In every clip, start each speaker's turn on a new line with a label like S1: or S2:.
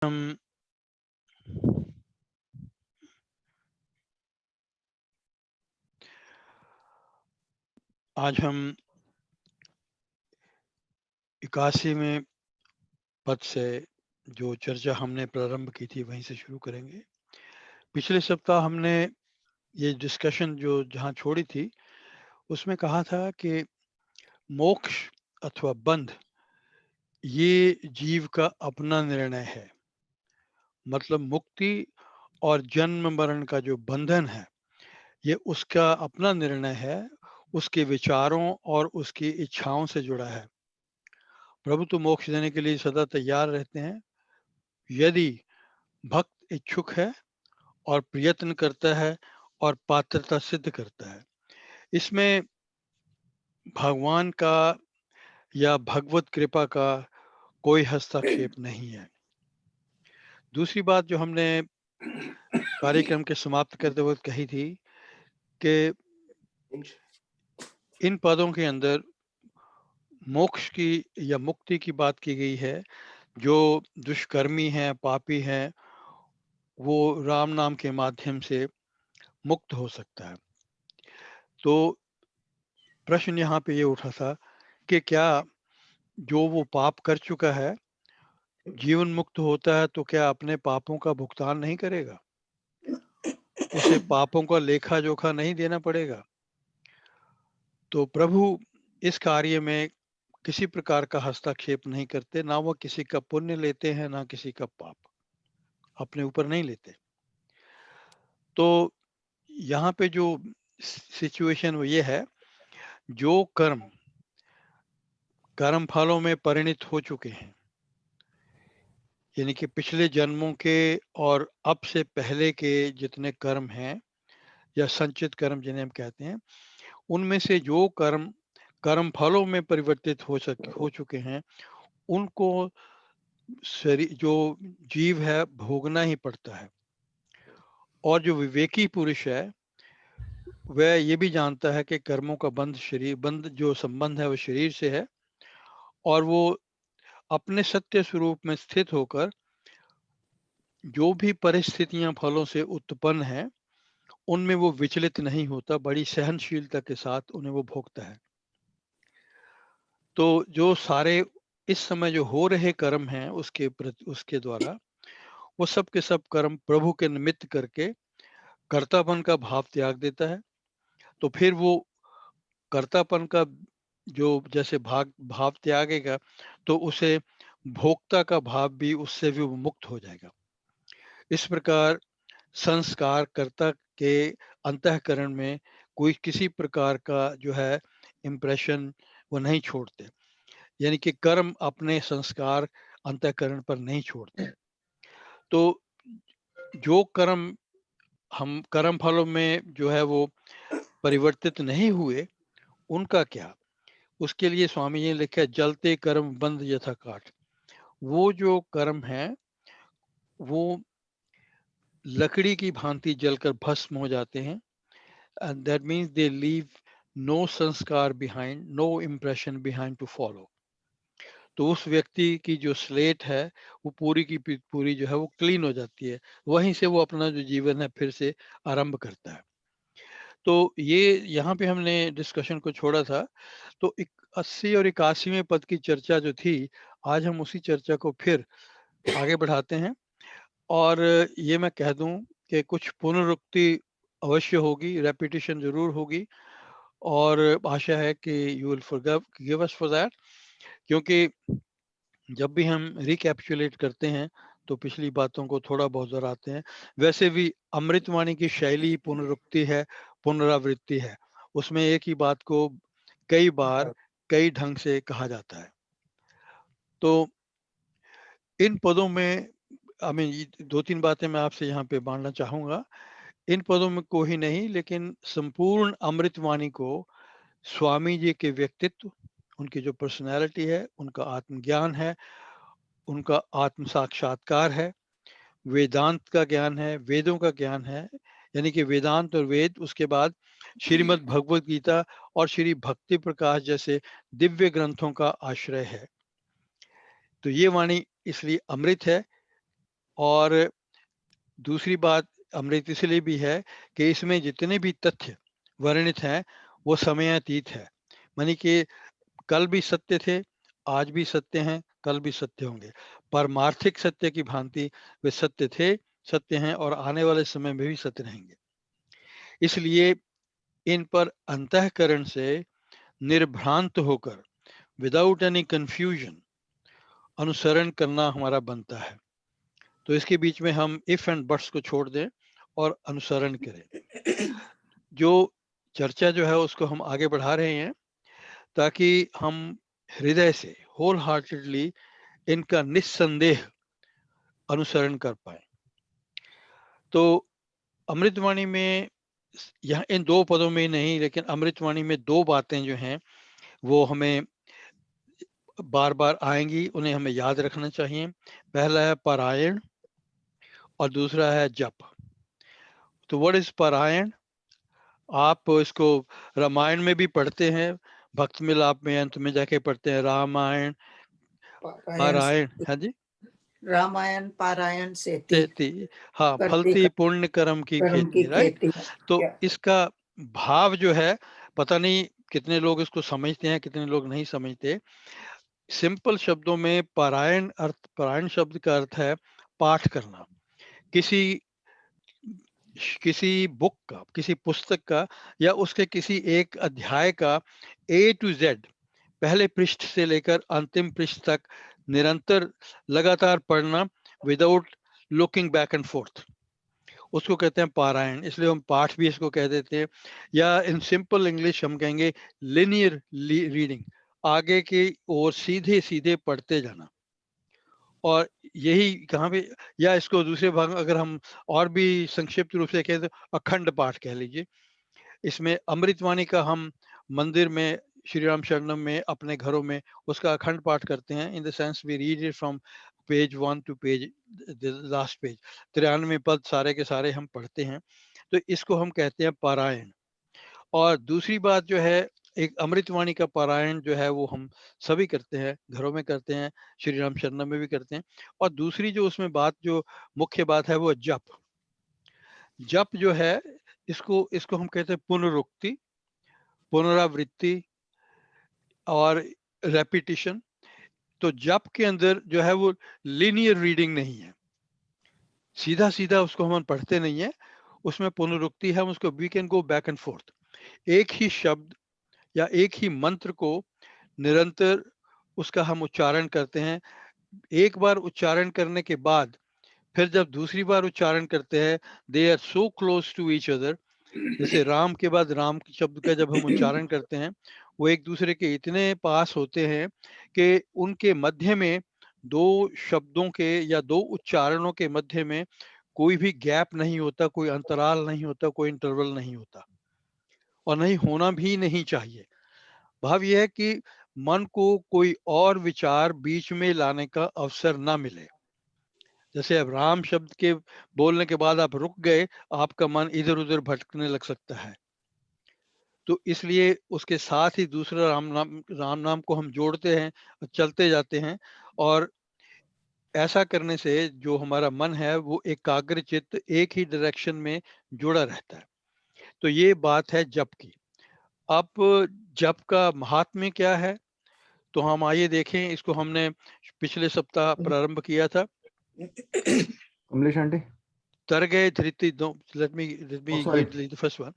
S1: हम आज हम 81वें पद से जो चर्चा हमने प्रारंभ की थी वहीं से शुरू करेंगे। पिछले सप्ताह हमने ये डिस्कशन जो जहाँ छोड़ी थी उसमें कहा था कि मोक्ष अथवा बंध ये जीव का अपना निर्णय है। मतलब मुक्ति और जन्म मरण का जो बंधन है ये उसका अपना निर्णय है, उसके विचारों और उसकी इच्छाओं से जुड़ा है। प्रभु तो मोक्ष देने के लिए सदा तैयार रहते हैं यदि भक्त इच्छुक है और प्रयत्न करता है और पात्रता सिद्ध करता है। इसमें भगवान का या भगवत कृपा का कोई हस्तक्षेप नहीं है। दूसरी बात जो हमने कार्यक्रम के समाप्त करते वक्त कही थी कि इन पदों के अंदर मोक्ष की या मुक्ति की बात की गई है। जो दुष्कर्मी हैं, पापी हैं, वो राम नाम के माध्यम से मुक्त हो सकता है। तो प्रश्न यहाँ पे ये उठा था कि क्या जो वो पाप कर चुका है जीवन मुक्त होता है तो क्या अपने पापों का भुगतान नहीं करेगा? उसे पापों का लेखा जोखा नहीं देना पड़ेगा? तो प्रभु इस कार्य में किसी प्रकार का हस्तक्षेप नहीं करते, ना वो किसी का पुण्य लेते हैं ना किसी का पाप अपने ऊपर नहीं लेते। तो यहाँ पे जो सिचुएशन वो ये है, जो कर्म कर्म फलों में परिणित हो चुके हैं, यानी कि पिछले जन्मों के और अब से पहले के जितने कर्म हैं या संचित कर्म जिन्हें हम कहते हैं, उनमें से जो कर्म कर्म फलों में परिवर्तित हो चुके हैं उनको शरीर जो जीव है भोगना ही पड़ता है। और जो विवेकी पुरुष है वह ये भी जानता है कि कर्मों का बंध जो संबंध है वो शरीर से है और वो अपने सत्य स्वरूप में स्थित होकर जो भी परिस्थितियां फलों से उत्पन्न हैं उनमें वो विचलित नहीं होता, बड़ी सहनशीलता के साथ उन्हें वो भोगता है। तो जो सारे इस समय जो हो रहे कर्म हैं उसके द्वारा वो सब के सब कर्म प्रभु के निमित्त करके कर्तापन का भाव त्याग देता है। तो फिर वो कर्तापन का जो जैसे भाव त्यागेगा तो उसे भोक्ता का भाव भी उससे भी वो मुक्त हो जाएगा। इस प्रकार संस्कार कर्ता के अंतःकरण में कोई किसी प्रकार का जो है इम्प्रेशन वो नहीं छोड़ते, यानी कि कर्म अपने संस्कार अंतःकरण पर नहीं छोड़ते। तो जो कर्म हम कर्म फलों में जो है वो परिवर्तित नहीं हुए उनका क्या? उसके लिए स्वामी जी ने लिखा है जलते कर्म बंद यथा काठ। वो जो कर्म है वो लकड़ी की भांति जलकर भस्म हो जाते हैं। And that means they leave no sanskar behind, no impression behind to follow. तो उस व्यक्ति की जो स्लेट है वो पूरी की पूरी जो है वो क्लीन हो जाती है, वहीं से वो अपना जो जीवन है फिर से आरंभ करता है। तो ये यहाँ पे हमने डिस्कशन को छोड़ा था। तो 80 और 81वें पद की चर्चा जो थी, आज हम उसी चर्चा को फिर आगे बढ़ाते हैं। और ये मैं कह दूं कि कुछ पुनरुक्ति अवश्य होगी, रेपिटेशन जरूर होगी और आशा है कि you will forgive give us for that. क्योंकि जब भी हम रिकैप्चुलेट करते हैं तो पिछली बातों को थोड़ा बहुत दोहराते हैं। वैसे भी अमृतवाणी की शैली पुनरुक्ति है, पुनरावृत्ति है। उसमें एक ही बात को कई बार कई ढंग से कहा जाता है। तो इन पदों में दो तीन बातें मैं आपसे यहाँ पे बांटना चाहूंगा। इन पदों में को ही नहीं लेकिन संपूर्ण अमृतवाणी को स्वामी जी के व्यक्तित्व, उनकी जो पर्सनैलिटी है, उनका आत्मज्ञान है, उनका आत्म साक्षात्कार है, वेदांत का ज्ञान है, वेदों का ज्ञान है, यानी कि वेदांत और वेद, उसके बाद श्रीमद् भगवत गीता और श्री भक्ति प्रकाश जैसे दिव्य ग्रंथों का आश्रय है। तो ये वाणी इसलिए अमृत है और दूसरी बात अमृत इसलिए भी है कि इसमें जितने भी तथ्य वर्णित हैं वो समयातीत है, मानी कि कल भी सत्य थे, आज भी सत्य हैं, कल भी सत्य होंगे। परमार्थिक सत्य की भांति वे सत्य थे, सत्य हैं और आने वाले समय में भी सत्य रहेंगे। इसलिए इन पर अंतःकरण से निर्भ्रांत होकर, विदाउट एनी कंफ्यूजन, अनुसरण करना हमारा बनता है। तो इसके बीच में हम इफ एंड बट्स को छोड़ दें और अनुसरण करें। जो चर्चा जो है उसको हम आगे बढ़ा रहे हैं ताकि हम हृदय से होल हार्टेडली इनका निस्संदेह अनुसरण कर पाए। तो अमृतवाणी में यह इन दो पदों में नहीं, लेकिन अमृतवाणी में दो बातें जो हैं वो हमें बार बार आएंगी, उन्हें हमें याद रखना चाहिए। पहला है पारायण और दूसरा है जप। तो व्हाट इज पारायण? आप इसको रामायण में भी पढ़ते हैं, भक्त मिलाप में अंत में जाके पढ़ते हैं रामायण पारायण। हाँ जी,
S2: रामायण पारायण से
S1: हाँ, फलती पुण्य कर्म की खेती, राइट। तो इसका भाव जो है, पता नहीं कितने लोग इसको समझते हैं, कितने लोग नहीं समझते। सिंपल शब्दों में पारायण शब्द का अर्थ है पाठ करना, किसी किसी बुक का, किसी पुस्तक का या उसके किसी एक अध्याय का ए टू जेड, पहले पृष्ठ से लेकर अंतिम पृष्ठ तक निरंतर लगातार पढ़ना, without looking back and fourth, उसको कहते हैं पारायण। इसलिए हम पाठ भी इसको कह देते हैं, या इन सिंपल इंग्लिश हम कहेंगे लिनियर रीडिंग, आगे की ओर सीधे सीधे पढ़ते जाना। और यही कहाँ पे, या इसको दूसरे भाग में अगर हम और भी संक्षिप्त रूप से कहें तो अखंड पाठ कह लीजिए। इसमें अमृतवाणी का हम मंदिर में, श्री राम शरणम में, अपने घरों में उसका अखंड पाठ करते हैं। In the sense we read it from page 1 to page last page, 93 पद सारे के सारे हम पढ़ते हैं। तो इसको हम कहते हैं पारायण। और दूसरी बात जो है, एक अमृतवाणी का पारायण जो है वो हम सभी करते हैं, घरों में करते हैं, श्री राम शरणम में भी करते हैं। और दूसरी जो उसमें बात, जो मुख्य बात है, वो जप। जप जो है, इसको इसको हम कहते हैं पुनरुक्ति, पुनरावृत्ति और रेपिटिशन। तो जप के अंदर जो है वो लीनियर रीडिंग नहीं है, सीधा सीधा उसको हम पढ़ते नहीं है, उसमें पुनरुक्ति है, उसको we can go back and forth. एक ही शब्द या एक ही मंत्र को निरंतर उसका हम उच्चारण करते हैं। एक बार उच्चारण करने के बाद फिर जब दूसरी बार उच्चारण करते हैं, they are so close to each other. जैसे राम के बाद राम शब्द का जब हम उच्चारण करते हैं, वो एक दूसरे के इतने पास होते हैं कि उनके मध्य में दो शब्दों के या दो उच्चारणों के मध्य में कोई भी गैप नहीं होता, कोई अंतराल नहीं होता, कोई इंटरवल नहीं होता, और नहीं होना भी नहीं चाहिए। भाव यह है कि मन को कोई और विचार बीच में लाने का अवसर ना मिले। जैसे अब राम शब्द के बोलने के बाद आप रुक गए, आपका मन इधर उधर भटकने लग सकता है। तो इसलिए उसके साथ ही दूसरा राम नाम को हम जोड़ते हैं और चलते जाते हैं। और ऐसा करने से जो हमारा मन है वो एकाग्र चित्त एक ही डायरेक्शन में जुड़ा रहता है। तो ये बात है जप की। अब जप का महात्म्य क्या है, तो हम आइए देखें। इसको हमने पिछले सप्ताह प्रारंभ किया था।
S3: कमलेश आंटी,
S1: तरगय धृति दो, let me read the first one.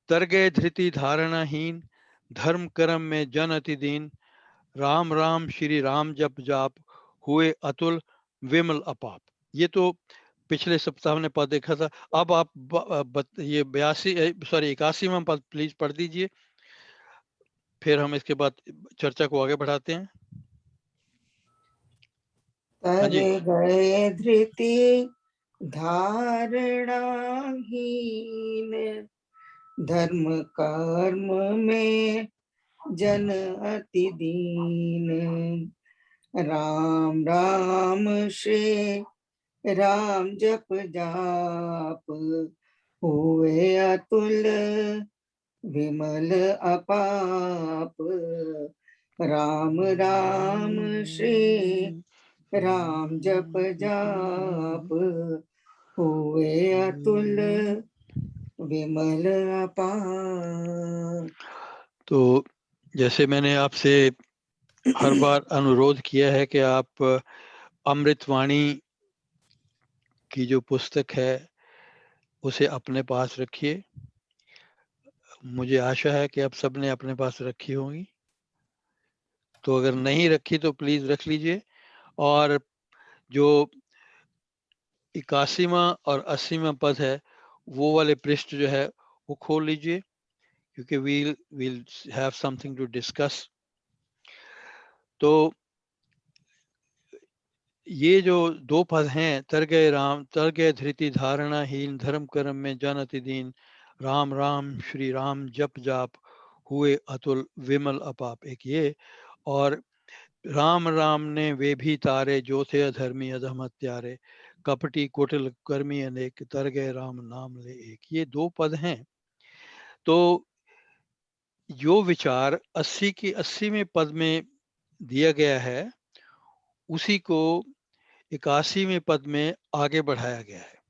S1: तरगय धृति धारणाहीन, धर्म कर्म में जन अति दीन, राम राम श्री राम जप जाप, हुए अतुल विमल अपाप। ये तो पिछले सप्ताह हमने पद देखा था। अब आप ये 81वां पद प्लीज पढ़ दीजिए, फिर हम इसके बाद चर्चा को आगे बढ़ाते हैं। हाँ जी।
S2: गए धृति धारणाहीन, धर्म कर्म में जन अति दीन, राम राम श्री राम जप जाप, हुए अतुल विमल अपाप, राम राम श्री राम जप जाप, हुए अतुल विमल अपार।
S1: तो जैसे मैंने आपसे हर बार अनुरोध किया है कि आप अमृतवाणी की जो पुस्तक है उसे अपने पास रखिए। मुझे आशा है कि आप सबने अपने पास रखी होंगी, तो अगर नहीं रखी तो प्लीज रख लीजिए। और जो 81वां और 80वां पद है वो वाले पृष्ठ जो है वो खोल लीजिए, क्योंकि we'll have something to discuss। तो ये जो दो पद हैं, तर गए राम तर गए धृति धारणाहीन धर्म कर्म में जन अति दीन, राम राम श्री राम जप जाप हुए अतुल विमल अपाप, एक ये। और राम राम ने वे भी तारे जो थे अधर्मी अधम हत्यारे, कपटी कुटिल कर्मी अनेक तर गए राम नाम ले एक, ये दो पद हैं। तो जो विचार 80 के 80वें पद में दिया गया है उसी को 81वें पद में आगे बढ़ाया गया है,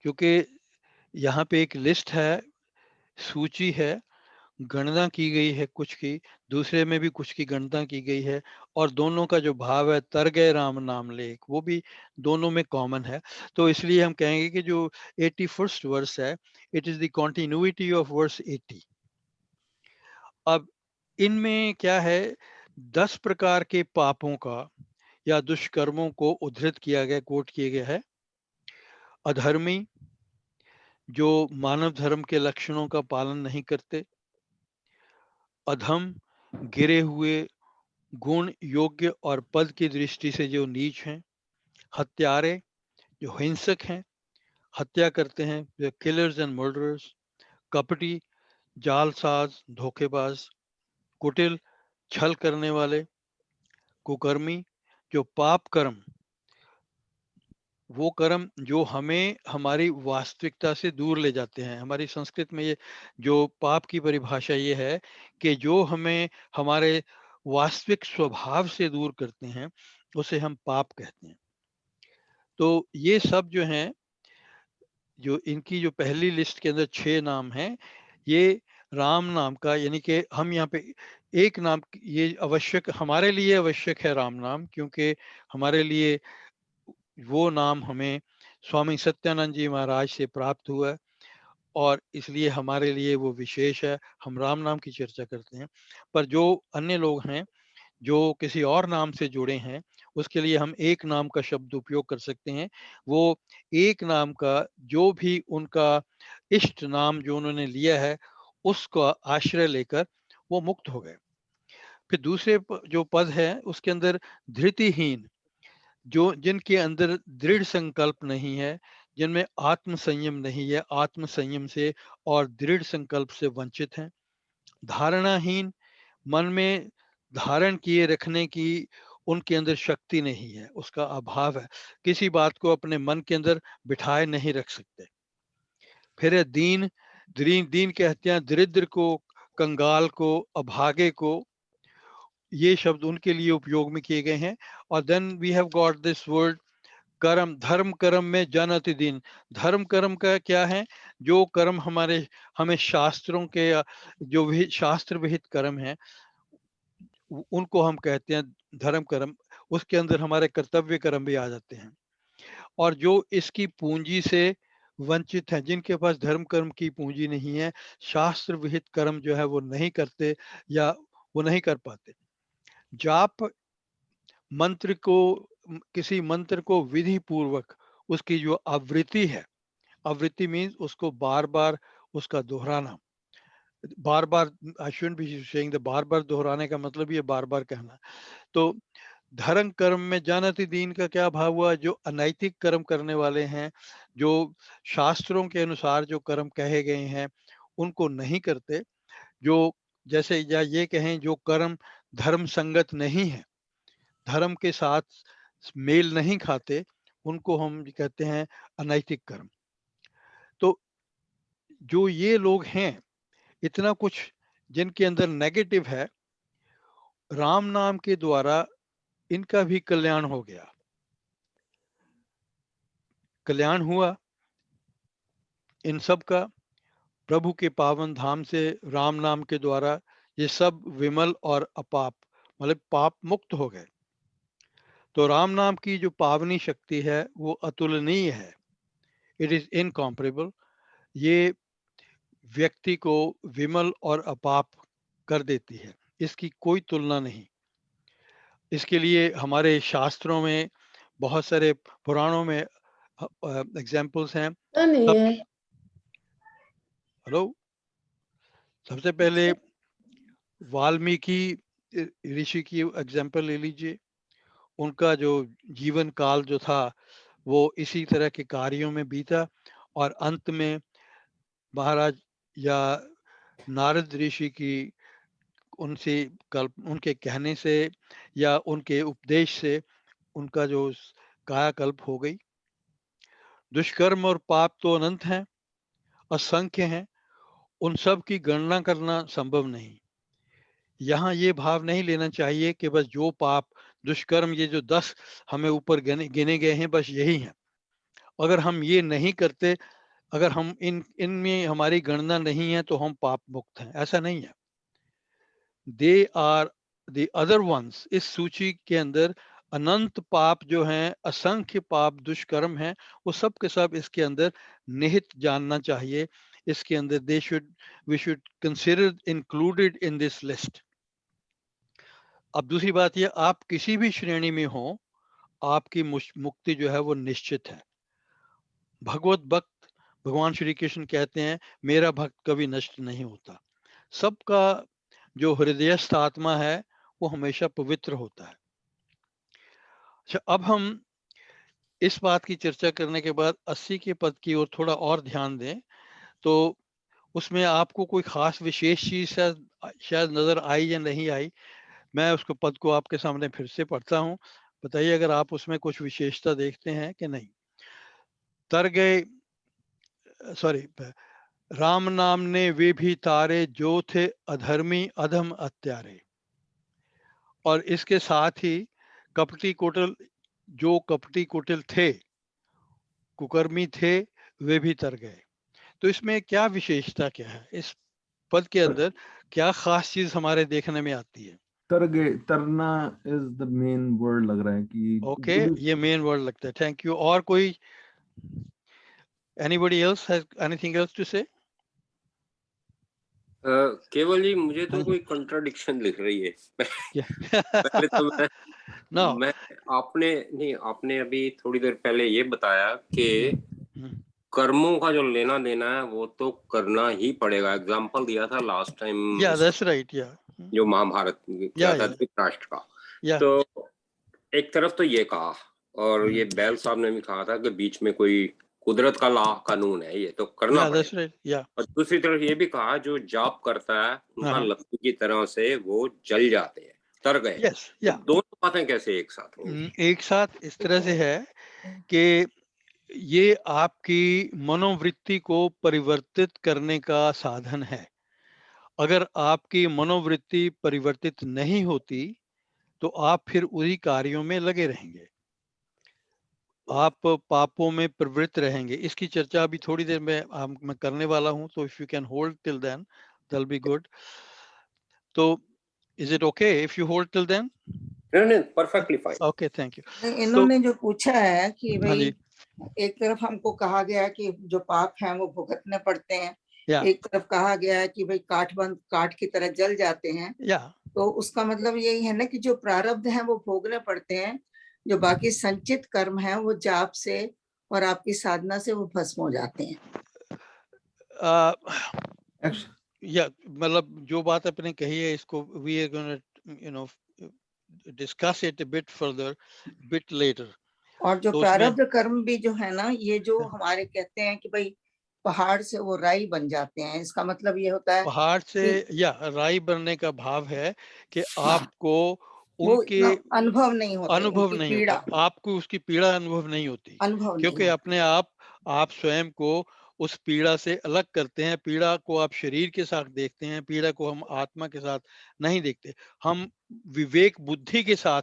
S1: क्योंकि यहाँ पे एक लिस्ट है, सूची है, गणना की गई है कुछ की, दूसरे में भी कुछ की गणना की गई है, और दोनों का जो भाव है तर गए राम नाम लेख वो भी दोनों में कॉमन है। तो इसलिए हम कहेंगे कि जो 81st वर्स है, it is the continuity of verse 80। अब इनमें क्या है, 10 प्रकार के पापों का या दुष्कर्मों को उद्धृत किया गया, कोट किया गया है। अधर्मी जो मानव धर्म के लक्षणों का पालन नहीं करते, अधम गिरे हुए गुण योग्य और पद की दृष्टि से जो नीच हैं, हत्यारे जो हिंसक हैं, हत्या करते हैं, जो किलर्स एंड मर्डरर्स, कपटी जालसाज धोखेबाज, कुटिल छल करने वाले, कुकर्मी जो पाप कर्म, वो कर्म जो हमें हमारी वास्तविकता से दूर ले जाते हैं। हमारी संस्कृत में ये जो पाप की परिभाषा ये है कि जो हमें हमारे वास्तविक स्वभाव से दूर करते हैं उसे हम पाप कहते हैं। तो ये सब जो हैं, जो इनकी जो पहली लिस्ट के अंदर 6 नाम हैं, ये राम नाम का, यानी कि हम यहाँ पे एक नाम, ये आवश्यक हमारे लिए आवश्यक है राम नाम, क्योंकि हमारे लिए वो नाम हमें स्वामी सत्यानंद जी महाराज से प्राप्त हुआ है और इसलिए हमारे लिए वो विशेष है। हम राम नाम की चर्चा करते हैं, पर जो अन्य लोग हैं जो किसी और नाम से जुड़े हैं उसके लिए हम एक नाम का शब्द उपयोग कर सकते हैं। वो एक नाम का जो भी उनका इष्ट नाम जो उन्होंने लिया है उसका आश्रय लेकर वो मुक्त हो गए। फिर दूसरे जो पद है उसके अंदर धृतिहीन, जो जिनके अंदर दृढ़ संकल्प नहीं है, जिनमें आत्म संयम नहीं है, आत्म संयम से और दृढ़ संकल्प से वंचित हैं। धारणाहीन, मन में धारण किए रखने की उनके अंदर शक्ति नहीं है, उसका अभाव है, किसी बात को अपने मन के अंदर बिठाए नहीं रख सकते। फिर है दीन, दीन कहते हैं दरिद्र को, कंगाल को, अभागे को, ये शब्द उनके लिए उपयोग में किए गए हैं। और then we have got this word karma, dharma कर्म में जन अति दीन। धर्म कर्म का क्या है, जो कर्म हमारे हमें शास्त्रों के जो भी शास्त्र विहित कर्म है उनको हम कहते हैं धर्म कर्म, उसके अंदर हमारे कर्तव्य कर्म भी आ जाते हैं। और जो इसकी पूंजी से वंचित हैं, जिनके पास धर्म कर्म की पूंजी नहीं है, शास्त्र विहित कर्म जो है वो नहीं करते या वो नहीं कर पाते। जाप मंत्र को, किसी मंत्र को विधि पूर्वक उसकी जो आवृत्ति है, आवृत्ति मीन्स उसको बार बार उसका दोहराना, बार बार, I shouldn't be saying the बार बार दोहराने का मतलब ये बार बार कहना। तो धर्म कर्म में जानति दीन का क्या भाव हुआ, जो अनैतिक कर्म करने वाले हैं, जो शास्त्रों के अनुसार जो कर्म कहे गए हैं उनको नहीं करते, जो जैसे या ये कहें जो कर्म धर्म संगत नहीं है, धर्म के साथ मेल नहीं खाते, उनको हम कहते हैं अनैतिक कर्म। तो जो ये लोग हैं, इतना कुछ जिनके अंदर नेगेटिव है, राम नाम के द्वारा इनका भी कल्याण हो गया। कल्याण हुआ इन सब का प्रभु के पावन धाम से राम नाम के द्वारा। ये सब विमल और अपाप मतलब पाप मुक्त हो गए। तो राम नाम की जो पावनी शक्ति है वो अतुलनीय है, इट इज इनकॉम्परेबल। ये व्यक्ति को विमल और अपाप कर देती है, इसकी कोई तुलना नहीं। इसके लिए हमारे शास्त्रों में बहुत सारे पुराणों में एग्जाम्पल्स हैं।
S4: नहीं
S1: सब
S4: है।
S1: हेलो, सबसे पहले वाल्मीकि ऋषि की एग्जाम्पल ले लीजिए। उनका जो जीवन काल जो था वो इसी तरह के कार्यों में बीता, और अंत में महाराज या नारद ऋषि की उनसे उनके कहने से या उनके उपदेश से उनका जो कायाकल्प हो गई। दुष्कर्म और पाप तो अनंत हैं, असंख्य हैं, उन सब की गणना करना संभव नहीं। यहाँ ये भाव नहीं लेना चाहिए कि बस जो पाप दुष्कर्म ये जो 10 हमें ऊपर गिने गए हैं बस यही हैं। अगर हम ये नहीं करते, अगर हम इनमें हमारी गणना नहीं है तो हम पाप मुक्त हैं, ऐसा नहीं है। They are the other ones. इस सूची के अंदर अनंत पाप जो हैं, असंख्य पाप दुष्कर्म हैं, वो सब के सब इसके अंदर निहित जानना चाहिए। इसके अंदर we should consider included in this list. अब दूसरी बात ये, आप किसी भी श्रेणी में हो, आपकी मुक्ति जो है वो निश्चित है। भगवत भक्त भगवान श्री कृष्ण कहते हैं मेरा भक्त कभी नष्ट नहीं होता। सबका जो हृदयस्थ आत्मा है वो हमेशा पवित्र होता है। अच्छा, अब हम इस बात की चर्चा करने के बाद 80 के पद की ओर थोड़ा और ध्यान दें तो उसमें आपको कोई खास विशेष चीज शायद नजर आई या नहीं आई। मैं उसको पद को आपके सामने फिर से पढ़ता हूँ, बताइए अगर आप उसमें कुछ विशेषता देखते हैं कि नहीं। तर गए, सॉरी, राम नाम ने वे भी तारे जो थे अधर्मी अधम अत्यारे। और इसके साथ ही कपटी कुटिल, जो कपटी कुटिल थे, कुकर्मी थे, वे भी तर गए। तो इसमें क्या विशेषता क्या है, इस पद के अंदर क्या खास चीज हमारे देखने में आती है?
S3: तरना इज द मेन वर्ड लग रहा है कि
S1: ओके, ये मेन वर्ड लगता है। Thank you. और कोई, anybody else has anything else to say?
S5: केवल जी मुझे तो कोई कंट्राडिक्शन लिख रही है। पहले तो
S1: No.
S5: मैं आपने अभी थोड़ी देर पहले ये बताया कि कर्मों का जो लेना देना है वो तो करना ही पड़ेगा। एग्जाम्पल दिया था last time.
S1: Yeah, that's right. Yeah.
S5: जो महाभारत किया था धृतराष्ट्र का।
S1: Yeah.
S5: तो एक तरफ तो ये कहा, और ये बैल साहब ने भी कहा था कि बीच में कोई कुदरत का कानून है, ये तो करना
S1: Yeah, that's
S5: पड़ेगा।
S1: right. Yeah.
S5: और दूसरी तरफ ये भी कहा जो जाप करता है उनका लकड़ी की तरह से वो जल जाते हैं, तर गए।
S1: Yes. Yeah.
S5: तो दोनों बातें कैसे एक साथ होंगी?
S1: एक साथ इस तरह से है कि ये आपकी मनोवृत्ति को परिवर्तित करने का साधन है। अगर आपकी मनोवृत्ति परिवर्तित नहीं होती तो आप फिर उसी कार्यों में लगे रहेंगे, आप पापों में प्रवृत्त रहेंगे। इसकी चर्चा अभी थोड़ी देर में मैं करने वाला हूं, तो if you can hold till then that be good. तो is it okay if you hold till then?
S5: नहीं, perfectly fine.
S1: Okay, thank you.
S2: इन्होंने जो पूछा है कि
S1: हाँ
S2: भाई
S1: जी,
S2: एक तरफ हमको कहा गया है कि जो पाप हैं वो भुगतने पड़ते हैं,
S1: या
S2: एक तरफ कहा गया है कि भाई काठ की तरह जल जाते हैं।
S1: या
S2: तो उसका मतलब यही है ना कि जो प्रारब्ध हैं वो भोगने पड़ते हैं, जो बाकी संचित कर्म हैं वो जाप से और आपकी साधना से वो भस्म हो जाते हैं।
S1: या मतलब जो बात आपने कही है इसको we are gonna you know discuss it a bit further bit later.
S2: और जो
S1: तो
S2: प्रारब्ध कर्म भी जो है ना, ये जो हमारे कहते हैं कि भाई पहाड़ से वो राई बन जाते हैं, इसका मतलब ये होता है
S1: पहाड़ से या राई बनने का भाव है कि आपको उनके
S2: अनुभव नहीं होता,
S1: अनुभव नहीं होता, आपको उसकी पीड़ा अनुभव नहीं होती,
S2: अनुभव
S1: क्योंकि अपने आप स्वयं को उस पीड़ा से अलग करते हैं। पीड़ा को आप शरीर के साथ देखते हैं, पीड़ा को हम आत्मा के साथ नहीं देखते। हम विवेक बुद्धि के साथ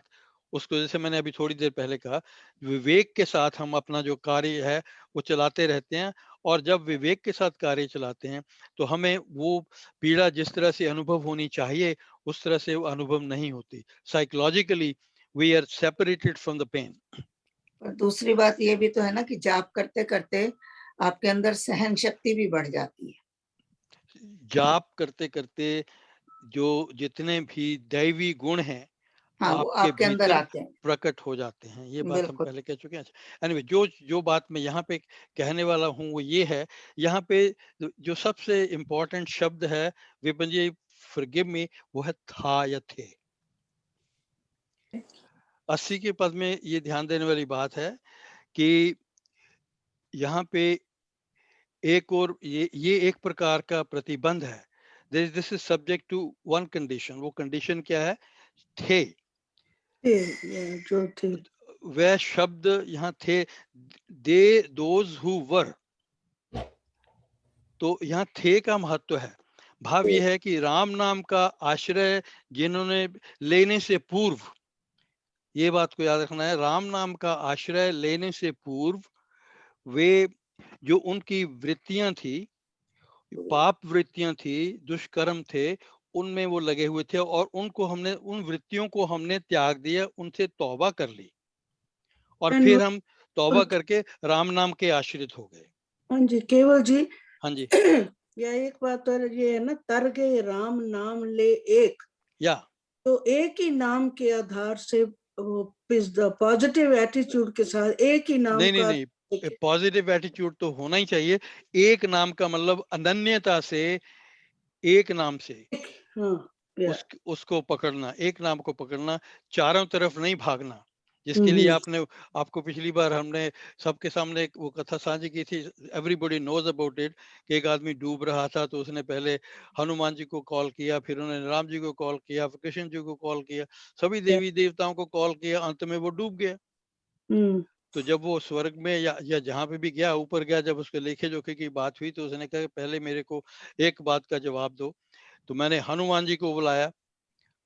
S1: उसको जैसे मैंने अभी थोड़ी देर पहले कहा, विवेक के साथ हम अपना जो कार्य है वो चलाते रहते हैं, और जब विवेक के साथ कार्य चलाते हैं तो हमें वो पीड़ा जिस तरह से अनुभव होनी चाहिए उस तरह से वो अनुभव नहीं होती। Psychologically we are separated from the pain.
S2: और दूसरी बात ये भी तो है ना कि जाप करते करते आपके अंदर सहन शक्ति भी बढ़ जाती है।
S1: जाप करते करते जो जितने भी दैवी गुण हैं
S2: हाँ, वो
S1: आपके
S2: आपके अंदर
S1: भीतर
S2: आते हैं।
S1: प्रकट हो जाते हैं। ये बात हम
S2: बिल्कुल।
S1: पहले कह चुके हैं। एनीवे, जो जो बात मैं यहाँ पे कहने वाला हूँ वो ये है, यहाँ पे जो सबसे इम्पोर्टेंट शब्द है, विपिन जी फॉरगिव मी, वो है था या थे। 80 के पद में ये ध्यान देने वाली बात है कि यहाँ पे एक और ये एक प्रकार का प्रतिबंध है। This is subject to one condition. वो कंडीशन क्या है? थे।
S4: जो थे,
S1: वह शब्द यहाँ थे, दे दोज हु वर। तो यहाँ थे का महत्व है। भाव यह है कि राम नाम का आश्रय जिन्होंने लेने से पूर्व, ये बात को याद रखना है, राम नाम का आश्रय लेने से पूर्व वे जो उनकी वृत्तियां थी, पाप वृत्तियां थी, दुष्कर्म थे, उनमें वो लगे हुए थे, और उनको हमने, उन वृत्तियों को हमने त्याग दिया, उनसे तौबा कर ली, और
S4: And
S1: फिर हम तौबा करके राम नाम के आश्रित हो गए।
S4: हाँ जी केवल जी,
S1: हाँ जी,
S4: या एक बात तो ये है ना, तर गए राम नाम ले एक,
S1: या
S4: तो एक ही नाम के आधार से पॉजिटिव एटीट्यूड के साथ एक ही नाम
S1: नहीं नहीं
S4: का
S1: नहीं, पॉजिटिव एटीट्यूड तो होना ही चाहिए। एक नाम का मतलब अनन्यता से, एक नाम से
S4: हाँ,
S1: उसको पकड़ना, एक नाम को पकड़ना, चारों तरफ नहीं भागना, जिसके लिए आपको पिछली बार हमने सबके सामने एक वो कथा साझी की थी, एवरीबॉडी नोज अबाउट इट, कि एक आदमी डूब रहा था तो उसने पहले हनुमान जी को कॉल किया, फिर उन्होंने राम जी को कॉल किया, फिर कृष्ण जी को कॉल किया, सभी देवी देवताओं को कॉल किया, अंत में वो डूब गया। तो जब वो स्वर्ग में या जहां पे भी गया, ऊपर गया, जब उसके लेखे जोखे की बात हुई तो उसने कहा पहले मेरे को एक बात का जवाब दो। तो मैंने हनुमान जी को बुलाया,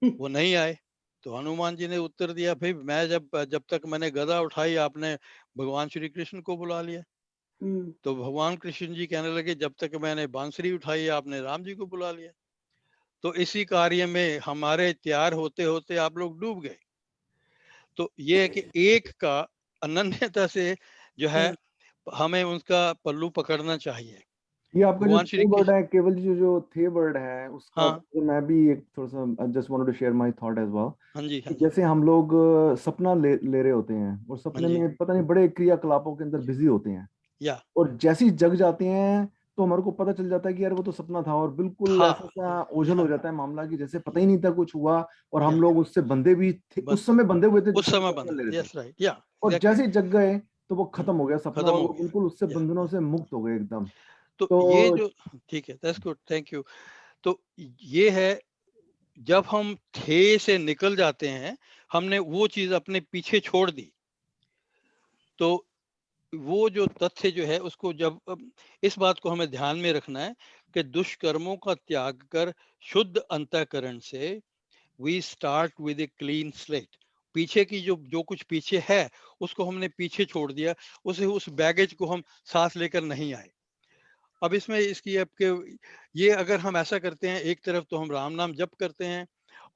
S1: वो नहीं आए। तो हनुमान जी ने उत्तर दिया, भाई मैं जब तक मैंने गदा उठाई आपने भगवान श्री कृष्ण को बुला लिया। तो भगवान कृष्ण जी कहने लगे, जब तक मैंने बांसुरी उठाई आपने राम जी को बुला लिया। तो इसी कार्य में हमारे तैयार होते होते आप लोग डूब गए। तो ये है कि एक का अनन्यता से जो है हमें उसका पल्लू पकड़ना चाहिए।
S3: ये आपका जो
S1: भगवान श्री
S3: थे वर्ड
S1: कृष्ण,
S3: है, केवल जी जो थे वर्ड है उसका
S1: हाँ
S3: तो मैं भी एक थोड़ा सा just wanted to share my thought as well.
S1: हाँ जी, हाँ जी,
S3: जैसे हम लोग सपना ले रहे होते हैं और
S1: हाँ
S3: सपने
S1: जी,
S3: में पता नहीं बड़े क्रियाकलापों के अंदर बिजी होते हैं,
S1: या
S3: और जैसे ही जग जाते हैं तो हमारे को पता चल जाता है कि यार वो तो सपना था, और बिल्कुल
S1: था,
S3: ऐसा सा ओझल हो
S1: हाँ,
S3: जाता है मामला कि जैसे पता ही नहीं था कुछ हुआ, और हम
S1: या
S3: लोग उससे बंधे भी थे,
S1: बन,
S3: उस समय बंधे हुए थे
S1: उस
S3: जिससे
S1: समय
S3: सपना
S1: बंधा,
S3: ले रहे थे,
S1: यस राइट, या
S3: और
S1: एग्जैक्टली,
S3: जैसे ही जग गए तो वो खत्म हो गया सपना,
S1: खत्म
S3: और
S1: हो
S3: वो
S1: गया,
S3: बिल्कुल उससे
S1: या
S3: बंधनों से मुक्त हो गए एकदम।
S1: तो ये
S3: तो
S1: जो, ठीक है, दैट्स गुड, थैंक यू। तो ये है, जब हम थे से निकल जाते हैं, हमने वो चीज अपने पीछे छोड़ दी, तो वो जो तथ्य जो है उसको जब इस बात को हमें ध्यान में रखना है कि दुष्कर्मों का त्याग कर शुद्ध अंतःकरण से we start with a clean slate. पीछे की जो जो कुछ पीछे है उसको हमने पीछे छोड़ दिया, उस बैगेज को हम साथ लेकर नहीं आए। अब इसमें इसकी आपके, ये अगर हम ऐसा करते हैं, एक तरफ तो हम राम नाम जप करते हैं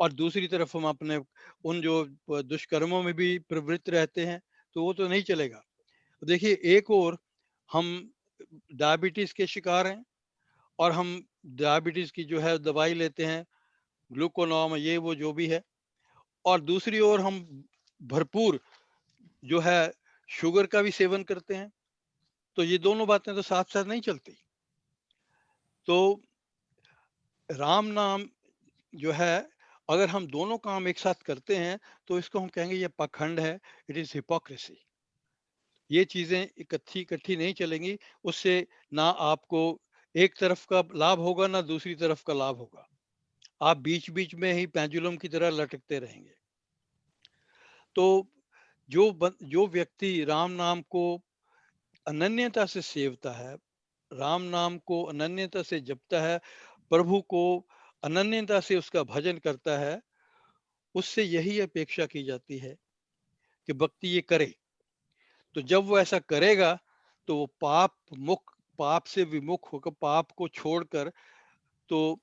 S1: और दूसरी तरफ हम अपने उन जो दुष्कर्मों में भी प्रवृत्त रहते हैं, तो वो तो नहीं चलेगा। देखिए, एक और हम डायबिटीज के शिकार हैं, और हम डायबिटीज की जो है दवाई लेते हैं, ग्लूकोनॉम, ये वो जो भी है, और दूसरी ओर हम भरपूर जो है शुगर का भी सेवन करते हैं। तो ये दोनों बातें तो साथ साथ नहीं चलती। तो राम नाम जो है, अगर हम दोनों काम एक साथ करते हैं तो इसको हम कहेंगे ये पाखंड है, इट इज हिपोक्रेसी। ये चीजें इकट्ठी इकट्ठी नहीं चलेंगी, उससे ना आपको एक तरफ का लाभ होगा ना दूसरी तरफ का लाभ होगा, आप बीच बीच में ही पेंडुलम की तरह लटकते रहेंगे। तो जो व्यक्ति राम नाम को अनन्यता से सेवता है, राम नाम को अनन्यता से जपता है, प्रभु को अनन्यता से उसका भजन करता है, उससे यही अपेक्षा की जाती है कि भक्ति ये करे। तो जब वो ऐसा करेगा तो वो पाप से विमुख होकर, पाप को छोड़कर तो